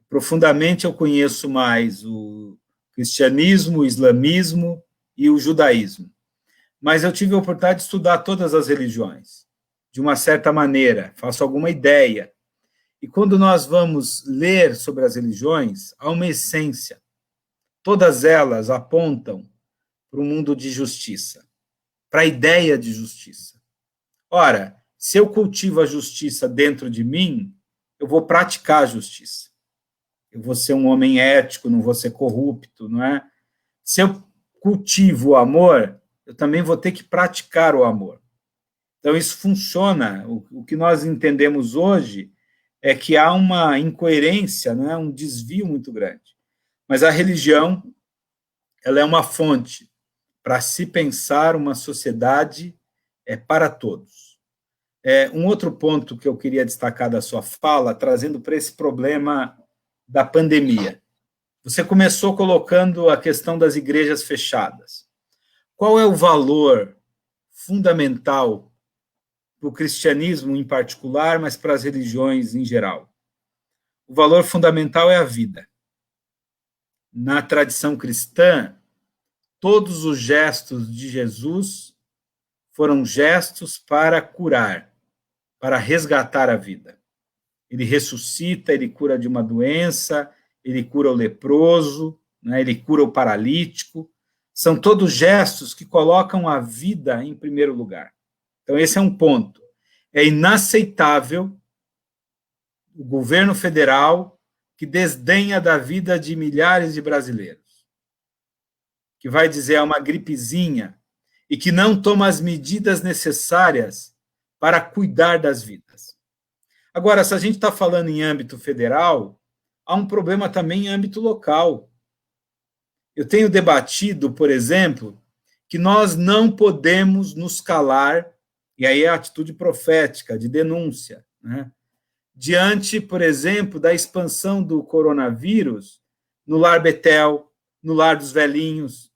Profundamente eu conheço mais o cristianismo, o islamismo e o judaísmo. Mas eu tive a oportunidade de estudar todas as religiões. de uma certa maneira, faço alguma ideia. E quando nós vamos ler sobre as religiões, há uma essência. Todas elas apontam para o mundo de justiça, para a ideia de justiça. Ora, se eu cultivo a justiça dentro de mim, eu vou praticar a justiça. Eu vou ser um homem ético, não vou ser corrupto, não é? Se eu cultivo o amor, eu também vou ter que praticar o amor. Então, isso funciona. O que nós entendemos hoje é que há uma incoerência, não é? Um desvio muito grande. Mas a religião, ela é uma fonte para se pensar uma sociedade para todos. Um outro ponto que eu queria destacar da sua fala, trazendo para esse problema da pandemia. Você começou colocando a questão das igrejas fechadas. Qual é o valor fundamental para o cristianismo em particular, mas para as religiões em geral? O valor fundamental é a vida. Na tradição cristã, todos os gestos de Jesus foram gestos para curar, para resgatar a vida. Ele ressuscita, ele cura de uma doença, ele cura o leproso, né, ele cura o paralítico. São todos gestos que colocam a vida em primeiro lugar. Então, esse é um ponto. É inaceitável o governo federal que desdenha da vida de milhares de brasileiros, que vai dizer é uma gripezinha e que não toma as medidas necessárias para cuidar das vidas. Agora, se a gente está falando em âmbito federal, há um problema também em âmbito local. Eu tenho debatido, por exemplo, que nós não podemos nos calar, e aí é a atitude profética, de denúncia, né? Diante, por exemplo, da expansão do coronavírus no Lar Betel, no Lar dos Velhinhos.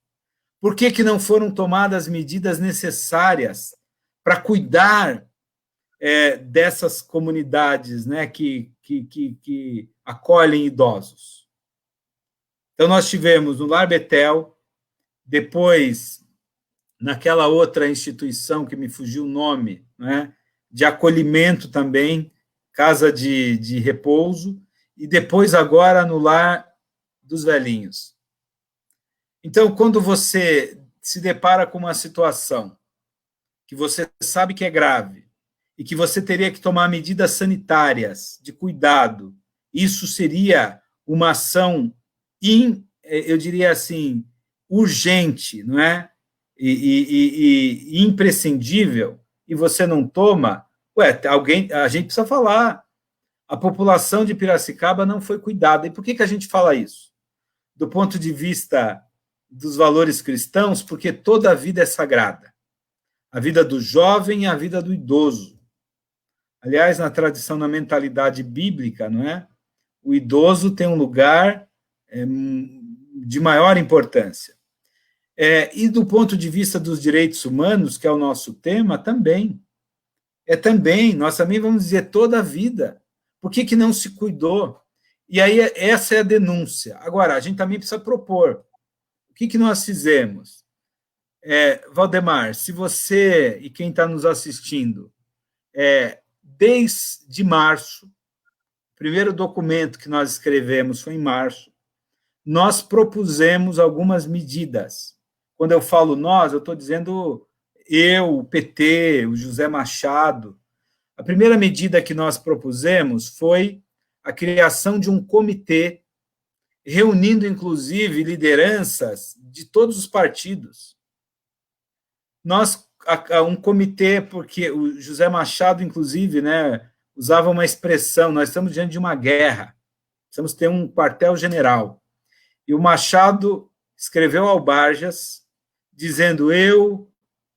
Por que não foram tomadas medidas necessárias para cuidar dessas comunidades, né, que acolhem idosos? Então, nós tivemos no Lar Betel, depois, naquela outra instituição que me fugiu o nome, né, de acolhimento também, casa de repouso, e depois agora no Lar dos Velhinhos. Então, quando você se depara com uma situação que você sabe que é grave e que você teria que tomar medidas sanitárias de cuidado, isso seria uma ação, eu diria assim, urgente, não é? E imprescindível, e você não toma, a gente precisa falar. A população de Piracicaba não foi cuidada. E por que a gente fala isso? Do ponto de vista dos valores cristãos, porque toda a vida é sagrada. A vida do jovem e a vida do idoso. Aliás, na tradição, na mentalidade bíblica, não é? O idoso tem um lugar de maior importância. E do ponto de vista dos direitos humanos, que é o nosso tema, também. Nós também vamos dizer toda a vida. Por que não se cuidou? E aí, essa é a denúncia. Agora, a gente também precisa propor. O que nós fizemos? Valdemar, se você e quem está nos assistindo, desde março, o primeiro documento que nós escrevemos foi em março, nós propusemos algumas medidas. Quando eu falo nós, eu estou dizendo eu, o PT, o José Machado. A primeira medida que nós propusemos foi a criação de um comitê, reunindo, inclusive, lideranças de todos os partidos. Um comitê, porque o José Machado, inclusive, né, usava uma expressão, nós estamos diante de uma guerra, precisamos ter um quartel-general. E o Machado escreveu ao Barjas, dizendo, eu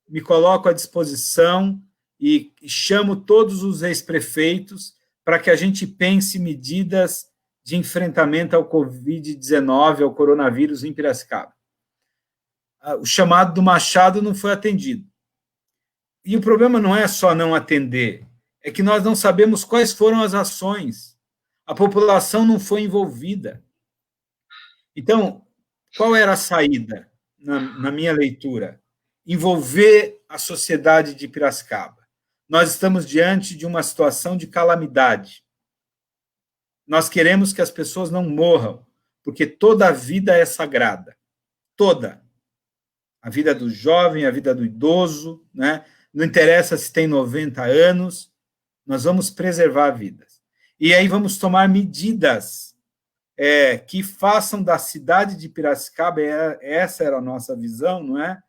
me coloco à disposição e chamo todos os ex-prefeitos para que a gente pense medidas de enfrentamento ao Covid-19, ao coronavírus em Piracicaba. O chamado do Machado não foi atendido. E o problema não é só não atender, é que nós não sabemos quais foram as ações. A população não foi envolvida. Então, qual era a saída, na minha leitura? Envolver a sociedade de Piracicaba. nós estamos diante de uma situação de calamidade. Nós queremos que as pessoas não morram, porque toda a vida é sagrada. Toda. A vida do jovem, a vida do idoso, né? Não interessa se tem 90 anos, nós vamos preservar vidas. E aí vamos tomar medidas que façam da cidade de Piracicaba, essa era a nossa visão, não é?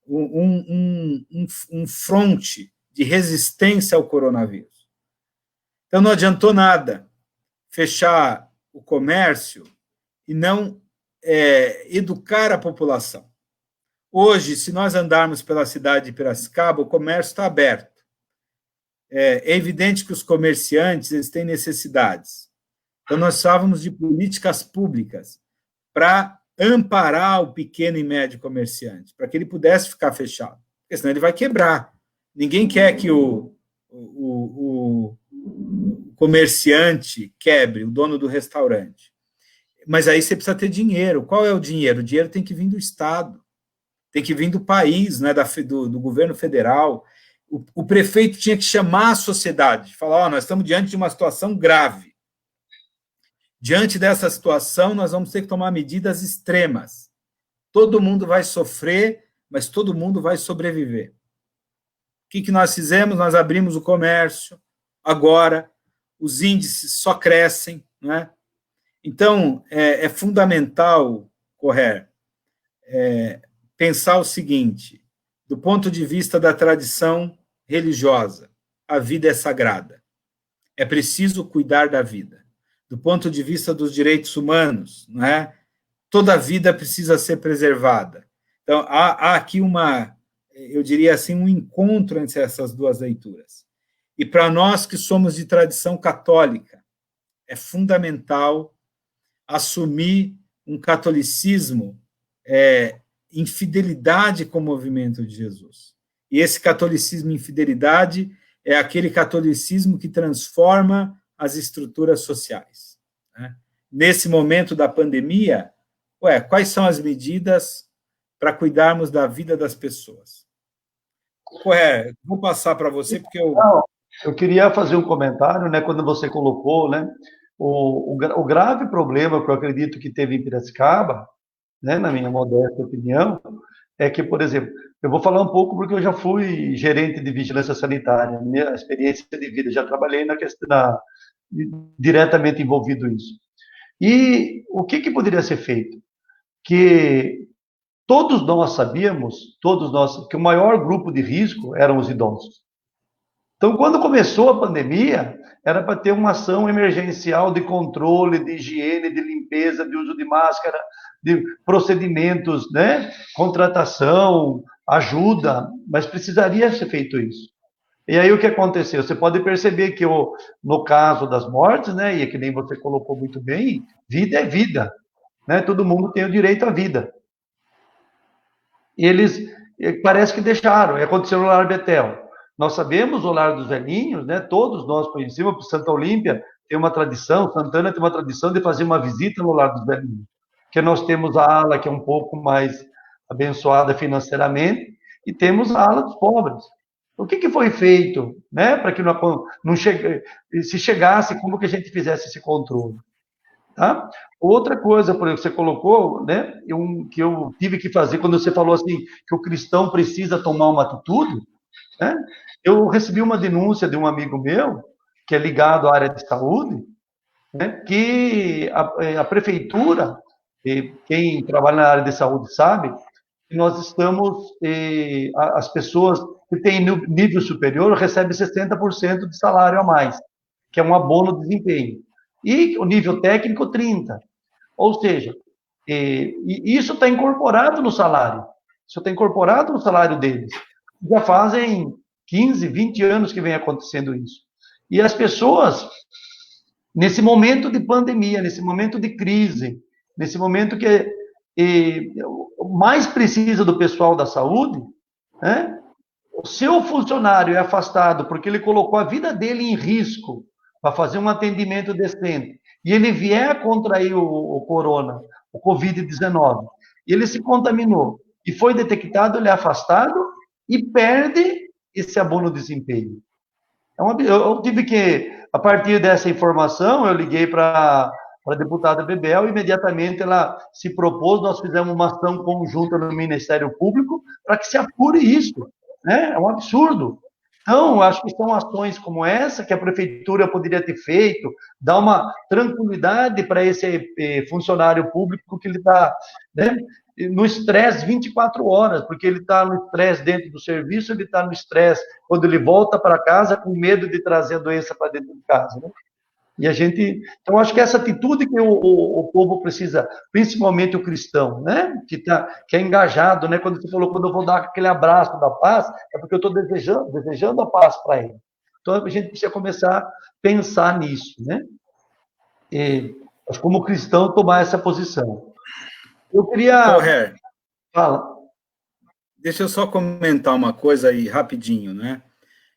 Um fronte de resistência ao coronavírus. Então não adiantou nada fechar o comércio e não educar a população. Hoje, se nós andarmos pela cidade de Piracicaba, o comércio está aberto. É evidente que os comerciantes eles têm necessidades. Então, nós precisávamos de políticas públicas para amparar o pequeno e médio comerciante, para que ele pudesse ficar fechado, porque senão ele vai quebrar. Ninguém quer que o comerciante quebre, o dono do restaurante. Mas aí você precisa ter dinheiro. Qual é o dinheiro? O dinheiro tem que vir do Estado, tem que vir do país, né, do governo federal. O prefeito tinha que chamar a sociedade, falar, nós estamos diante de uma situação grave. Diante dessa situação, nós vamos ter que tomar medidas extremas. Todo mundo vai sofrer, mas todo mundo vai sobreviver. O que nós fizemos? Nós abrimos o comércio, agora os índices só crescem, né? Então, é fundamental, Correr, pensar o seguinte, do ponto de vista da tradição religiosa, a vida é sagrada. É preciso cuidar da vida. Do ponto de vista dos direitos humanos, não é? Toda vida precisa ser preservada. Então, há aqui eu diria assim, um encontro entre essas duas leituras. E para nós que somos de tradição católica, é fundamental assumir um catolicismo em fidelidade com o movimento de Jesus. E esse catolicismo em fidelidade é aquele catolicismo que transforma as estruturas sociais. Né? Nesse momento da pandemia, quais são as medidas para cuidarmos da vida das pessoas? Vou passar para você, porque eu queria fazer um comentário, né, quando você colocou, né, o grave problema que eu acredito que teve em Piracicaba, né, na minha modesta opinião, é que, por exemplo, eu vou falar um pouco porque eu já fui gerente de vigilância sanitária, minha experiência de vida, já trabalhei na questão, diretamente envolvido isso. E o que poderia ser feito? Que todos nós sabíamos, que o maior grupo de risco eram os idosos. Então, quando começou a pandemia, era para ter uma ação emergencial de controle, de higiene, de limpeza, de uso de máscara, de procedimentos, né? Contratação, ajuda, mas precisaria ser feito isso. E aí o que aconteceu? Você pode perceber que no caso das mortes, né, e que nem você colocou muito bem, vida é vida, né? Todo mundo tem o direito à vida. E eles parece que deixaram, aconteceu no Lar Betel. Nós sabemos o Lar dos Velhinhos, né? Todos nós conhecemos, Santa Olímpia tem uma tradição, Santana tem uma tradição de fazer uma visita no Lar dos Velhinhos, que nós temos a ala que é um pouco mais abençoada financeiramente e temos a ala dos pobres. O que foi feito, né, para que se chegasse, como que a gente fizesse esse controle? Tá? Outra coisa, por exemplo, você colocou, né, que eu tive que fazer quando você falou assim que o cristão precisa tomar uma atitude, né? Eu recebi uma denúncia de um amigo meu que é ligado à área de saúde, né, que a prefeitura, quem trabalha na área de saúde sabe, que nós estamos, as pessoas que têm nível superior recebem 60% de salário a mais, que é um abono de desempenho. E o nível técnico, 30%. Ou seja, isso está incorporado no salário. Isso está incorporado no salário deles. Já fazem 15, 20 anos que vem acontecendo isso. E as pessoas, nesse momento de pandemia, nesse momento de crise, nesse momento que mais precisa do pessoal da saúde, né? O seu funcionário é afastado porque ele colocou a vida dele em risco para fazer um atendimento decente, e ele vier a contrair o corona, o Covid-19, ele se contaminou e foi detectado, ele é afastado e perde esse abono de desempenho. Eu tive que, a partir dessa informação, eu liguei para a deputada Bebel, imediatamente ela se propôs, nós fizemos uma ação conjunta no Ministério Público para que se apure isso, né? É um absurdo. Então, acho que são ações como essa que a prefeitura poderia ter feito, dar uma tranquilidade para esse funcionário público que ele está, né, no estresse 24 horas, porque ele está no estresse dentro do serviço, ele está no estresse quando ele volta para casa com medo de trazer a doença para dentro de casa, né? E a gente, então acho que essa atitude que o povo precisa, principalmente o cristão, né, que é engajado, né, quando você falou, quando eu vou dar aquele abraço da paz, é porque eu estou desejando a paz para ele. Então a gente precisa começar a pensar nisso, né? E, como cristão, tomar essa posição. Eu queria... Her, Fala. deixa eu só comentar uma coisa aí, rapidinho, né?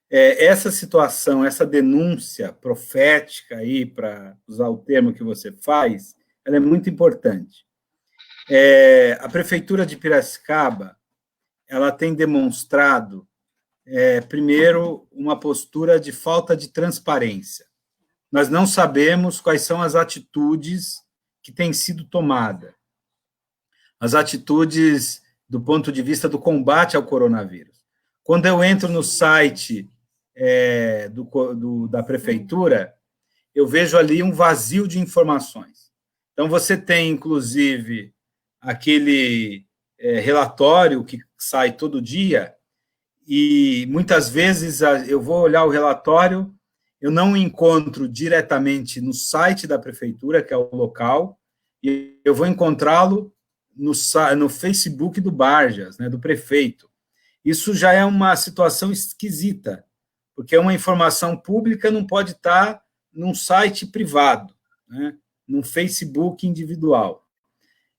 Essa situação, essa denúncia profética aí, para usar o termo que você faz, ela é muito importante. A Prefeitura de Piracicaba, ela tem demonstrado, primeiro, uma postura de falta de transparência. Nós não sabemos quais são as atitudes que têm sido tomadas. As atitudes do ponto de vista do combate ao coronavírus. Quando eu entro no site da prefeitura, eu vejo ali um vazio de informações. Então, você tem, inclusive, aquele relatório que sai todo dia, e muitas vezes eu vou olhar o relatório, eu não encontro diretamente no site da prefeitura, que é o local, e eu vou encontrá-lo no Facebook do Barjas, né, do prefeito. Isso já é uma situação esquisita, porque uma informação pública não pode estar num site privado, né, num Facebook individual.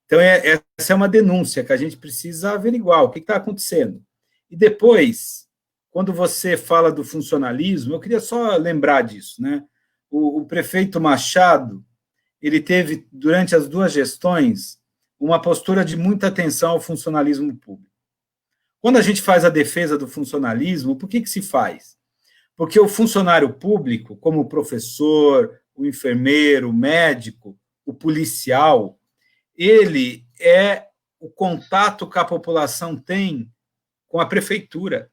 Então, essa é uma denúncia que a gente precisa averiguar o que está acontecendo. E depois, quando você fala do funcionalismo, eu queria só lembrar disso, né? O prefeito Machado, ele teve, durante as 2 gestões, uma postura de muita atenção ao funcionalismo público. Quando a gente faz a defesa do funcionalismo, por que se faz? Porque o funcionário público, como o professor, o enfermeiro, o médico, o policial, ele é o contato que a população tem com a prefeitura.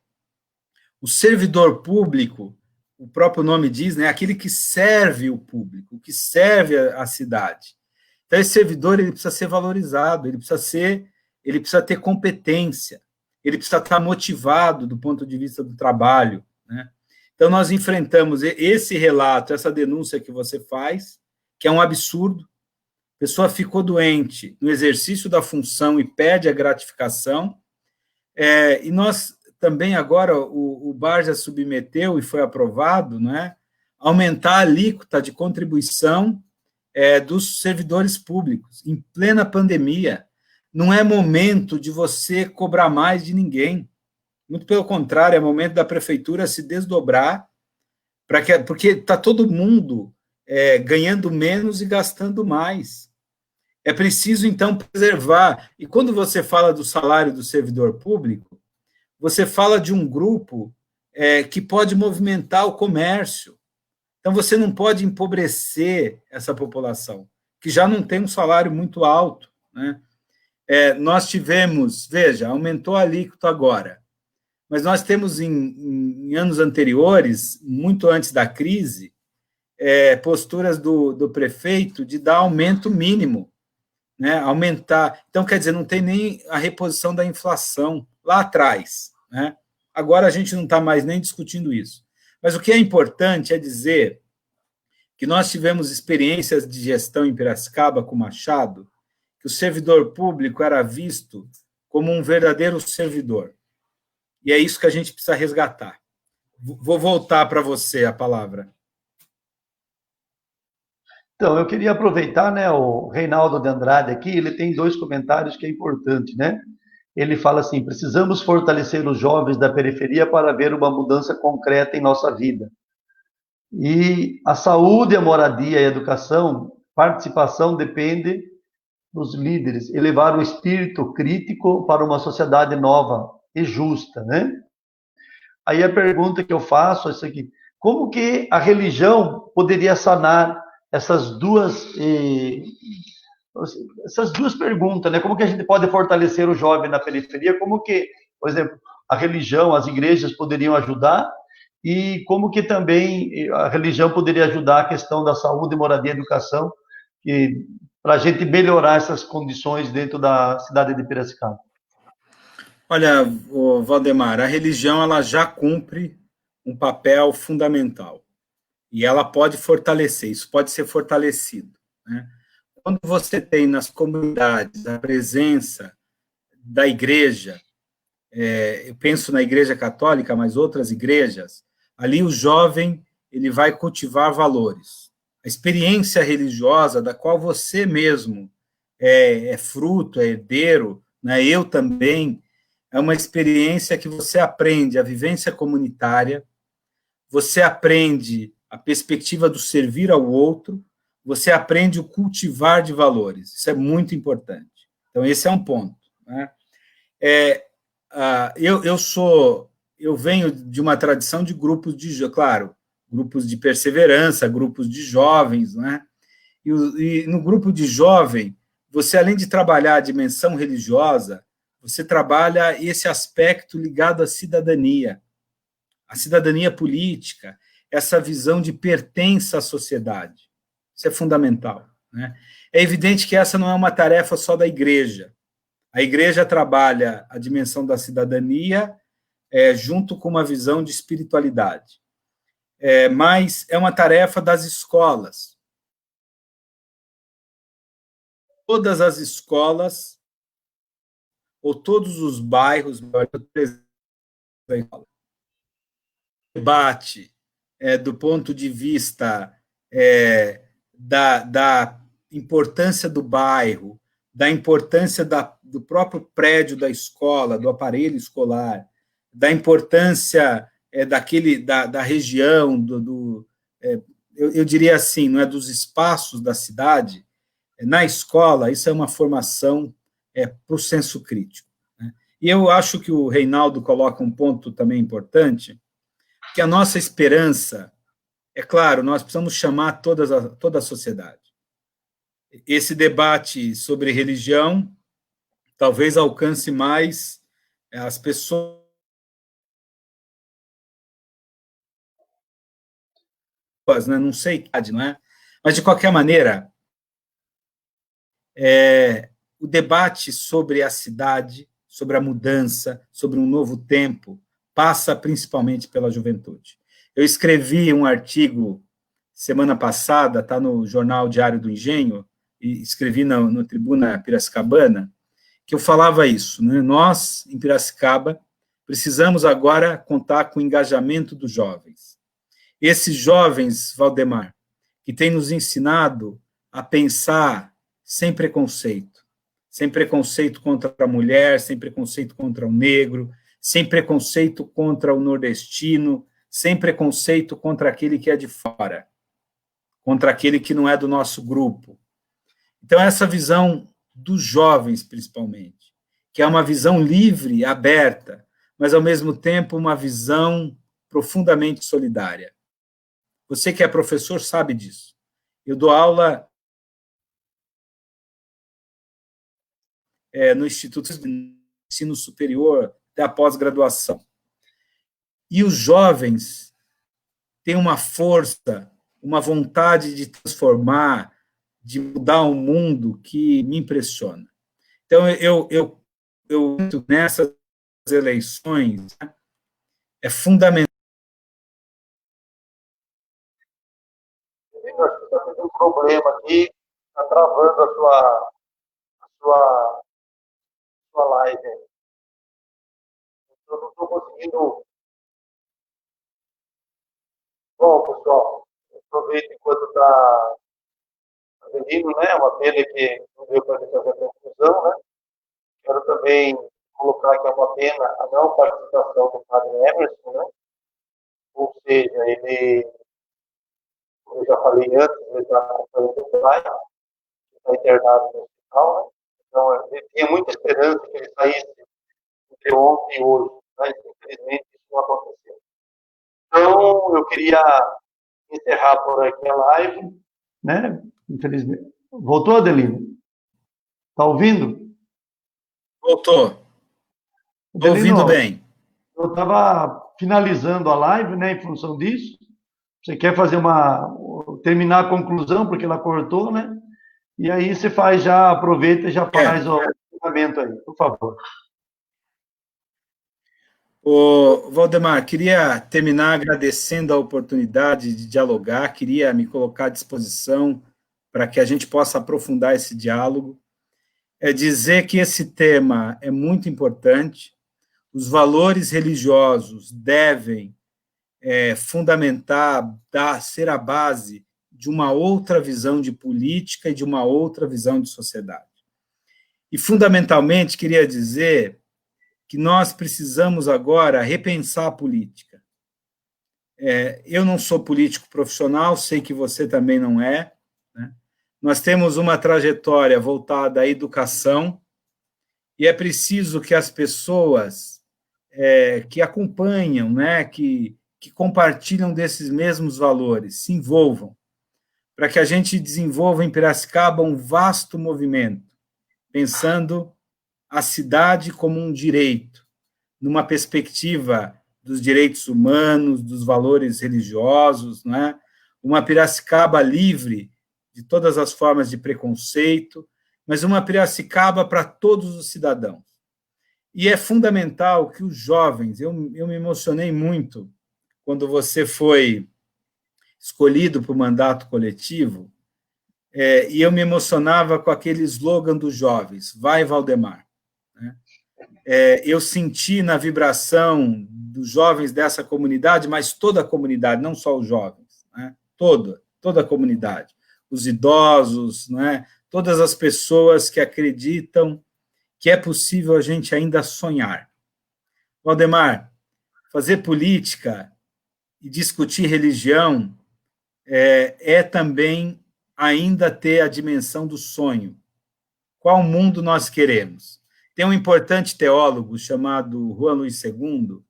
O servidor público, o próprio nome diz, né, aquele que serve o público, que serve a cidade. Então, esse servidor ele precisa ser valorizado, ele precisa ter competência, ele precisa estar motivado do ponto de vista do trabalho, né? Então, nós enfrentamos esse relato, essa denúncia que você faz, que é um absurdo. A pessoa ficou doente no exercício da função e perde a gratificação. E nós também agora, o Barja submeteu e foi aprovado, né, aumentar a alíquota de contribuição dos servidores públicos, em plena pandemia. Não é momento de você cobrar mais de ninguém. Muito pelo contrário, é momento da prefeitura se desdobrar, porque está todo mundo ganhando menos e gastando mais. É preciso, então, preservar. E quando você fala do salário do servidor público, você fala de um grupo que pode movimentar o comércio. Então, você não pode empobrecer essa população, que já não tem um salário muito alto, né? Nós tivemos, veja, aumentou a alíquota agora, mas nós temos em anos anteriores, muito antes da crise, posturas do prefeito de dar aumento mínimo, né, aumentar. Então, quer dizer, não tem nem a reposição da inflação lá atrás, né? Agora a gente não está mais nem discutindo isso. Mas o que é importante é dizer que nós tivemos experiências de gestão em Piracicaba com Machado, que o servidor público era visto como um verdadeiro servidor. E é isso que a gente precisa resgatar. Vou voltar para você a palavra. Então, eu queria aproveitar, né, o Reinaldo de Andrade aqui, ele tem 2 comentários que é importante, né? Ele fala assim: precisamos fortalecer os jovens da periferia para ver uma mudança concreta em nossa vida. E a saúde, a moradia e a educação, participação depende dos líderes, elevar o espírito crítico para uma sociedade nova e justa, né? Aí a pergunta que eu faço é a seguinte: como que a religião poderia sanar essas duas essas duas perguntas, né? Como que a gente pode fortalecer o jovem na periferia? Como que, por exemplo, a religião, as igrejas poderiam ajudar e como que também a religião poderia ajudar a questão da saúde, moradia e educação, que para a gente melhorar essas condições dentro da cidade de Piracicaba. Olha, Valdemar, a religião ela já cumpre um papel fundamental e ela pode fortalecer, isso pode ser fortalecido, né? Quando você tem nas comunidades a presença da igreja, eu penso na igreja católica, mas outras igrejas, ali o jovem ele vai cultivar valores. A experiência religiosa da qual você mesmo é fruto, é herdeiro, né? Eu também, é uma experiência que você aprende a vivência comunitária, você aprende a perspectiva do servir ao outro, você aprende o cultivar de valores. Isso é muito importante. Então, esse é um ponto, né? Eu venho de uma tradição de grupos claro, grupos de perseverança, grupos de jovens, né? E no grupo de jovem, você, além de trabalhar a dimensão religiosa, você trabalha esse aspecto ligado à cidadania política, essa visão de pertença à sociedade. Isso é fundamental, né? É evidente que essa não é uma tarefa só da igreja. A igreja trabalha a dimensão da cidadania junto com uma visão de espiritualidade. Mas é uma tarefa das escolas. Todas as escolas, ou todos os bairros, debate do ponto de vista da importância do bairro, da importância do próprio prédio da escola, do aparelho escolar, da importância da região, eu diria assim, não é, dos espaços da cidade. Na escola, isso é uma formação para o senso crítico, né? E eu acho que o Reinaldo coloca um ponto também importante, que a nossa esperança, é claro, nós precisamos chamar toda a sociedade. Esse debate sobre religião talvez alcance mais as pessoas, né? Não sei, não é? Mas, de qualquer maneira, o debate sobre a cidade, sobre a mudança, sobre um novo tempo, passa principalmente pela juventude. Eu escrevi um artigo semana passada, está no Jornal Diário do Engenho, e escrevi no Tribuna Piracicabana, que eu falava isso, né? Nós, em Piracicaba, precisamos agora contar com o engajamento dos jovens. Esses jovens, Valdemar, que têm nos ensinado a pensar sem preconceito contra a mulher, sem preconceito contra o negro, sem preconceito contra o nordestino, sem preconceito contra aquele que é de fora, contra aquele que não é do nosso grupo. Então, essa visão dos jovens, principalmente, que é uma visão livre, aberta, mas, ao mesmo tempo, uma visão profundamente solidária. Você que é professor sabe disso. Eu dou aula no Instituto de Ensino Superior da pós-graduação. E os jovens têm uma força, uma vontade de transformar, de mudar o mundo que me impressiona. Então, eu nessas eleições, né, é fundamental. Eu acho que está tendo um problema aqui, está travando a sua live. Eu não estou conseguindo. Bom, pessoal, aproveito enquanto está pedindo, né? Uma pena que não deu para fazer a conclusão, né? Quero também colocar que é uma pena a não participação do padre Emerson, né? Ou seja, ele, como eu já falei antes, ele está acompanhando o pai, está internado no hospital, né? Então, ele tinha muita esperança que ele saísse entre ontem e hoje, mas infelizmente isso não aconteceu. Então, eu queria encerrar por aqui a live, né? Infelizmente. Voltou, Adelino? Está ouvindo? Voltou. Estou ouvindo Adelino, bem. eu estava finalizando a live, né, em função disso. Você quer fazer terminar a conclusão, porque ela cortou, né? E aí você faz, já aproveita e já faz o encerramento aí, por favor. Ô, Valdemar, queria terminar agradecendo a oportunidade de dialogar, queria me colocar à disposição para que a gente possa aprofundar esse diálogo. É dizer que esse tema é muito importante, os valores religiosos devem fundamentar, ser a base de uma outra visão de política e de uma outra visão de sociedade. E, fundamentalmente, queria dizer que nós precisamos agora repensar a política. Eu não sou político profissional, sei que você também não é, né? Nós temos uma trajetória voltada à educação e é preciso que as pessoas que acompanham, né, que compartilham desses mesmos valores, se envolvam, para que a gente desenvolva em Piracicaba um vasto movimento, pensando a cidade como um direito, numa perspectiva dos direitos humanos, dos valores religiosos, né? Uma Piracicaba livre de todas as formas de preconceito, mas uma Piracicaba para todos os cidadãos. E é fundamental que os jovens, eu me emocionei muito quando você foi escolhido para o mandato coletivo, e eu me emocionava com aquele slogan dos jovens, vai Valdemar. Né? Eu senti na vibração dos jovens dessa comunidade, mas toda a comunidade, não só os jovens, né? toda a comunidade, os idosos, né? Todas as pessoas que acreditam que é possível a gente ainda sonhar. Valdemar, fazer política e discutir religião também ainda ter a dimensão do sonho. Qual mundo nós queremos? Tem um importante teólogo chamado Juan Luís II,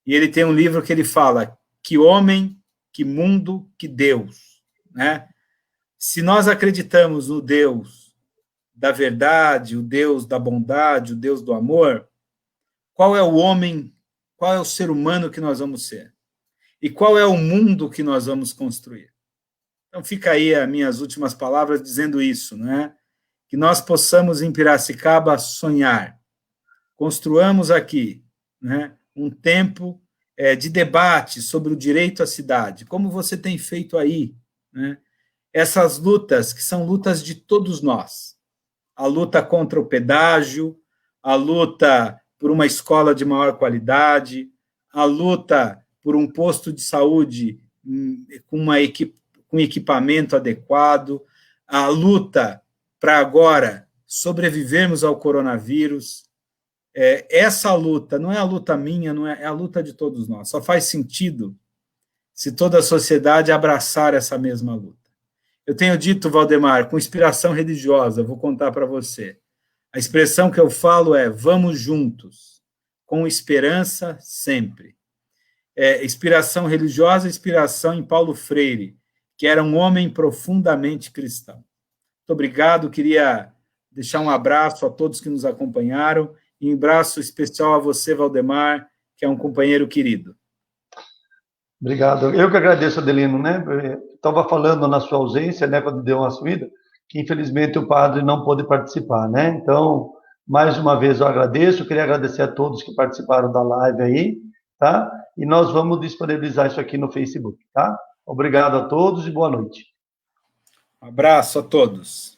e ele tem um livro que ele fala que homem, que mundo, que Deus. Né? Se nós acreditamos no Deus da verdade, o Deus da bondade, o Deus do amor, qual é o homem, qual é o ser humano que nós vamos ser? E qual é o mundo que nós vamos construir? Então, fica aí as minhas últimas palavras dizendo isso, né? Que nós possamos, em Piracicaba, sonhar. Construamos aqui, né, um tempo de debate sobre o direito à cidade, como você tem feito aí, né? Essas lutas, que são lutas de todos nós. A luta contra o pedágio, a luta por uma escola de maior qualidade, a luta por um posto de saúde com equipamento adequado, a luta para agora sobrevivermos ao coronavírus. Essa luta não é a luta minha, não é a luta de todos nós. Só faz sentido se toda a sociedade abraçar essa mesma luta. Eu tenho dito, Valdemar, com inspiração religiosa, vou contar para você. A expressão que eu falo é vamos juntos, com esperança sempre. Inspiração religiosa, inspiração em Paulo Freire, que era um homem profundamente cristão. Muito obrigado, queria deixar um abraço a todos que nos acompanharam e um abraço especial a você, Valdemar, que é um companheiro querido. Obrigado. Eu que agradeço, Adelino, né? Estava falando na sua ausência, né, quando deu uma subida, que infelizmente o padre não pôde participar, né? Então, mais uma vez eu agradeço, queria agradecer a todos que participaram da live aí, tá? E nós vamos disponibilizar isso aqui no Facebook, tá? Obrigado a todos e boa noite. Um abraço a todos.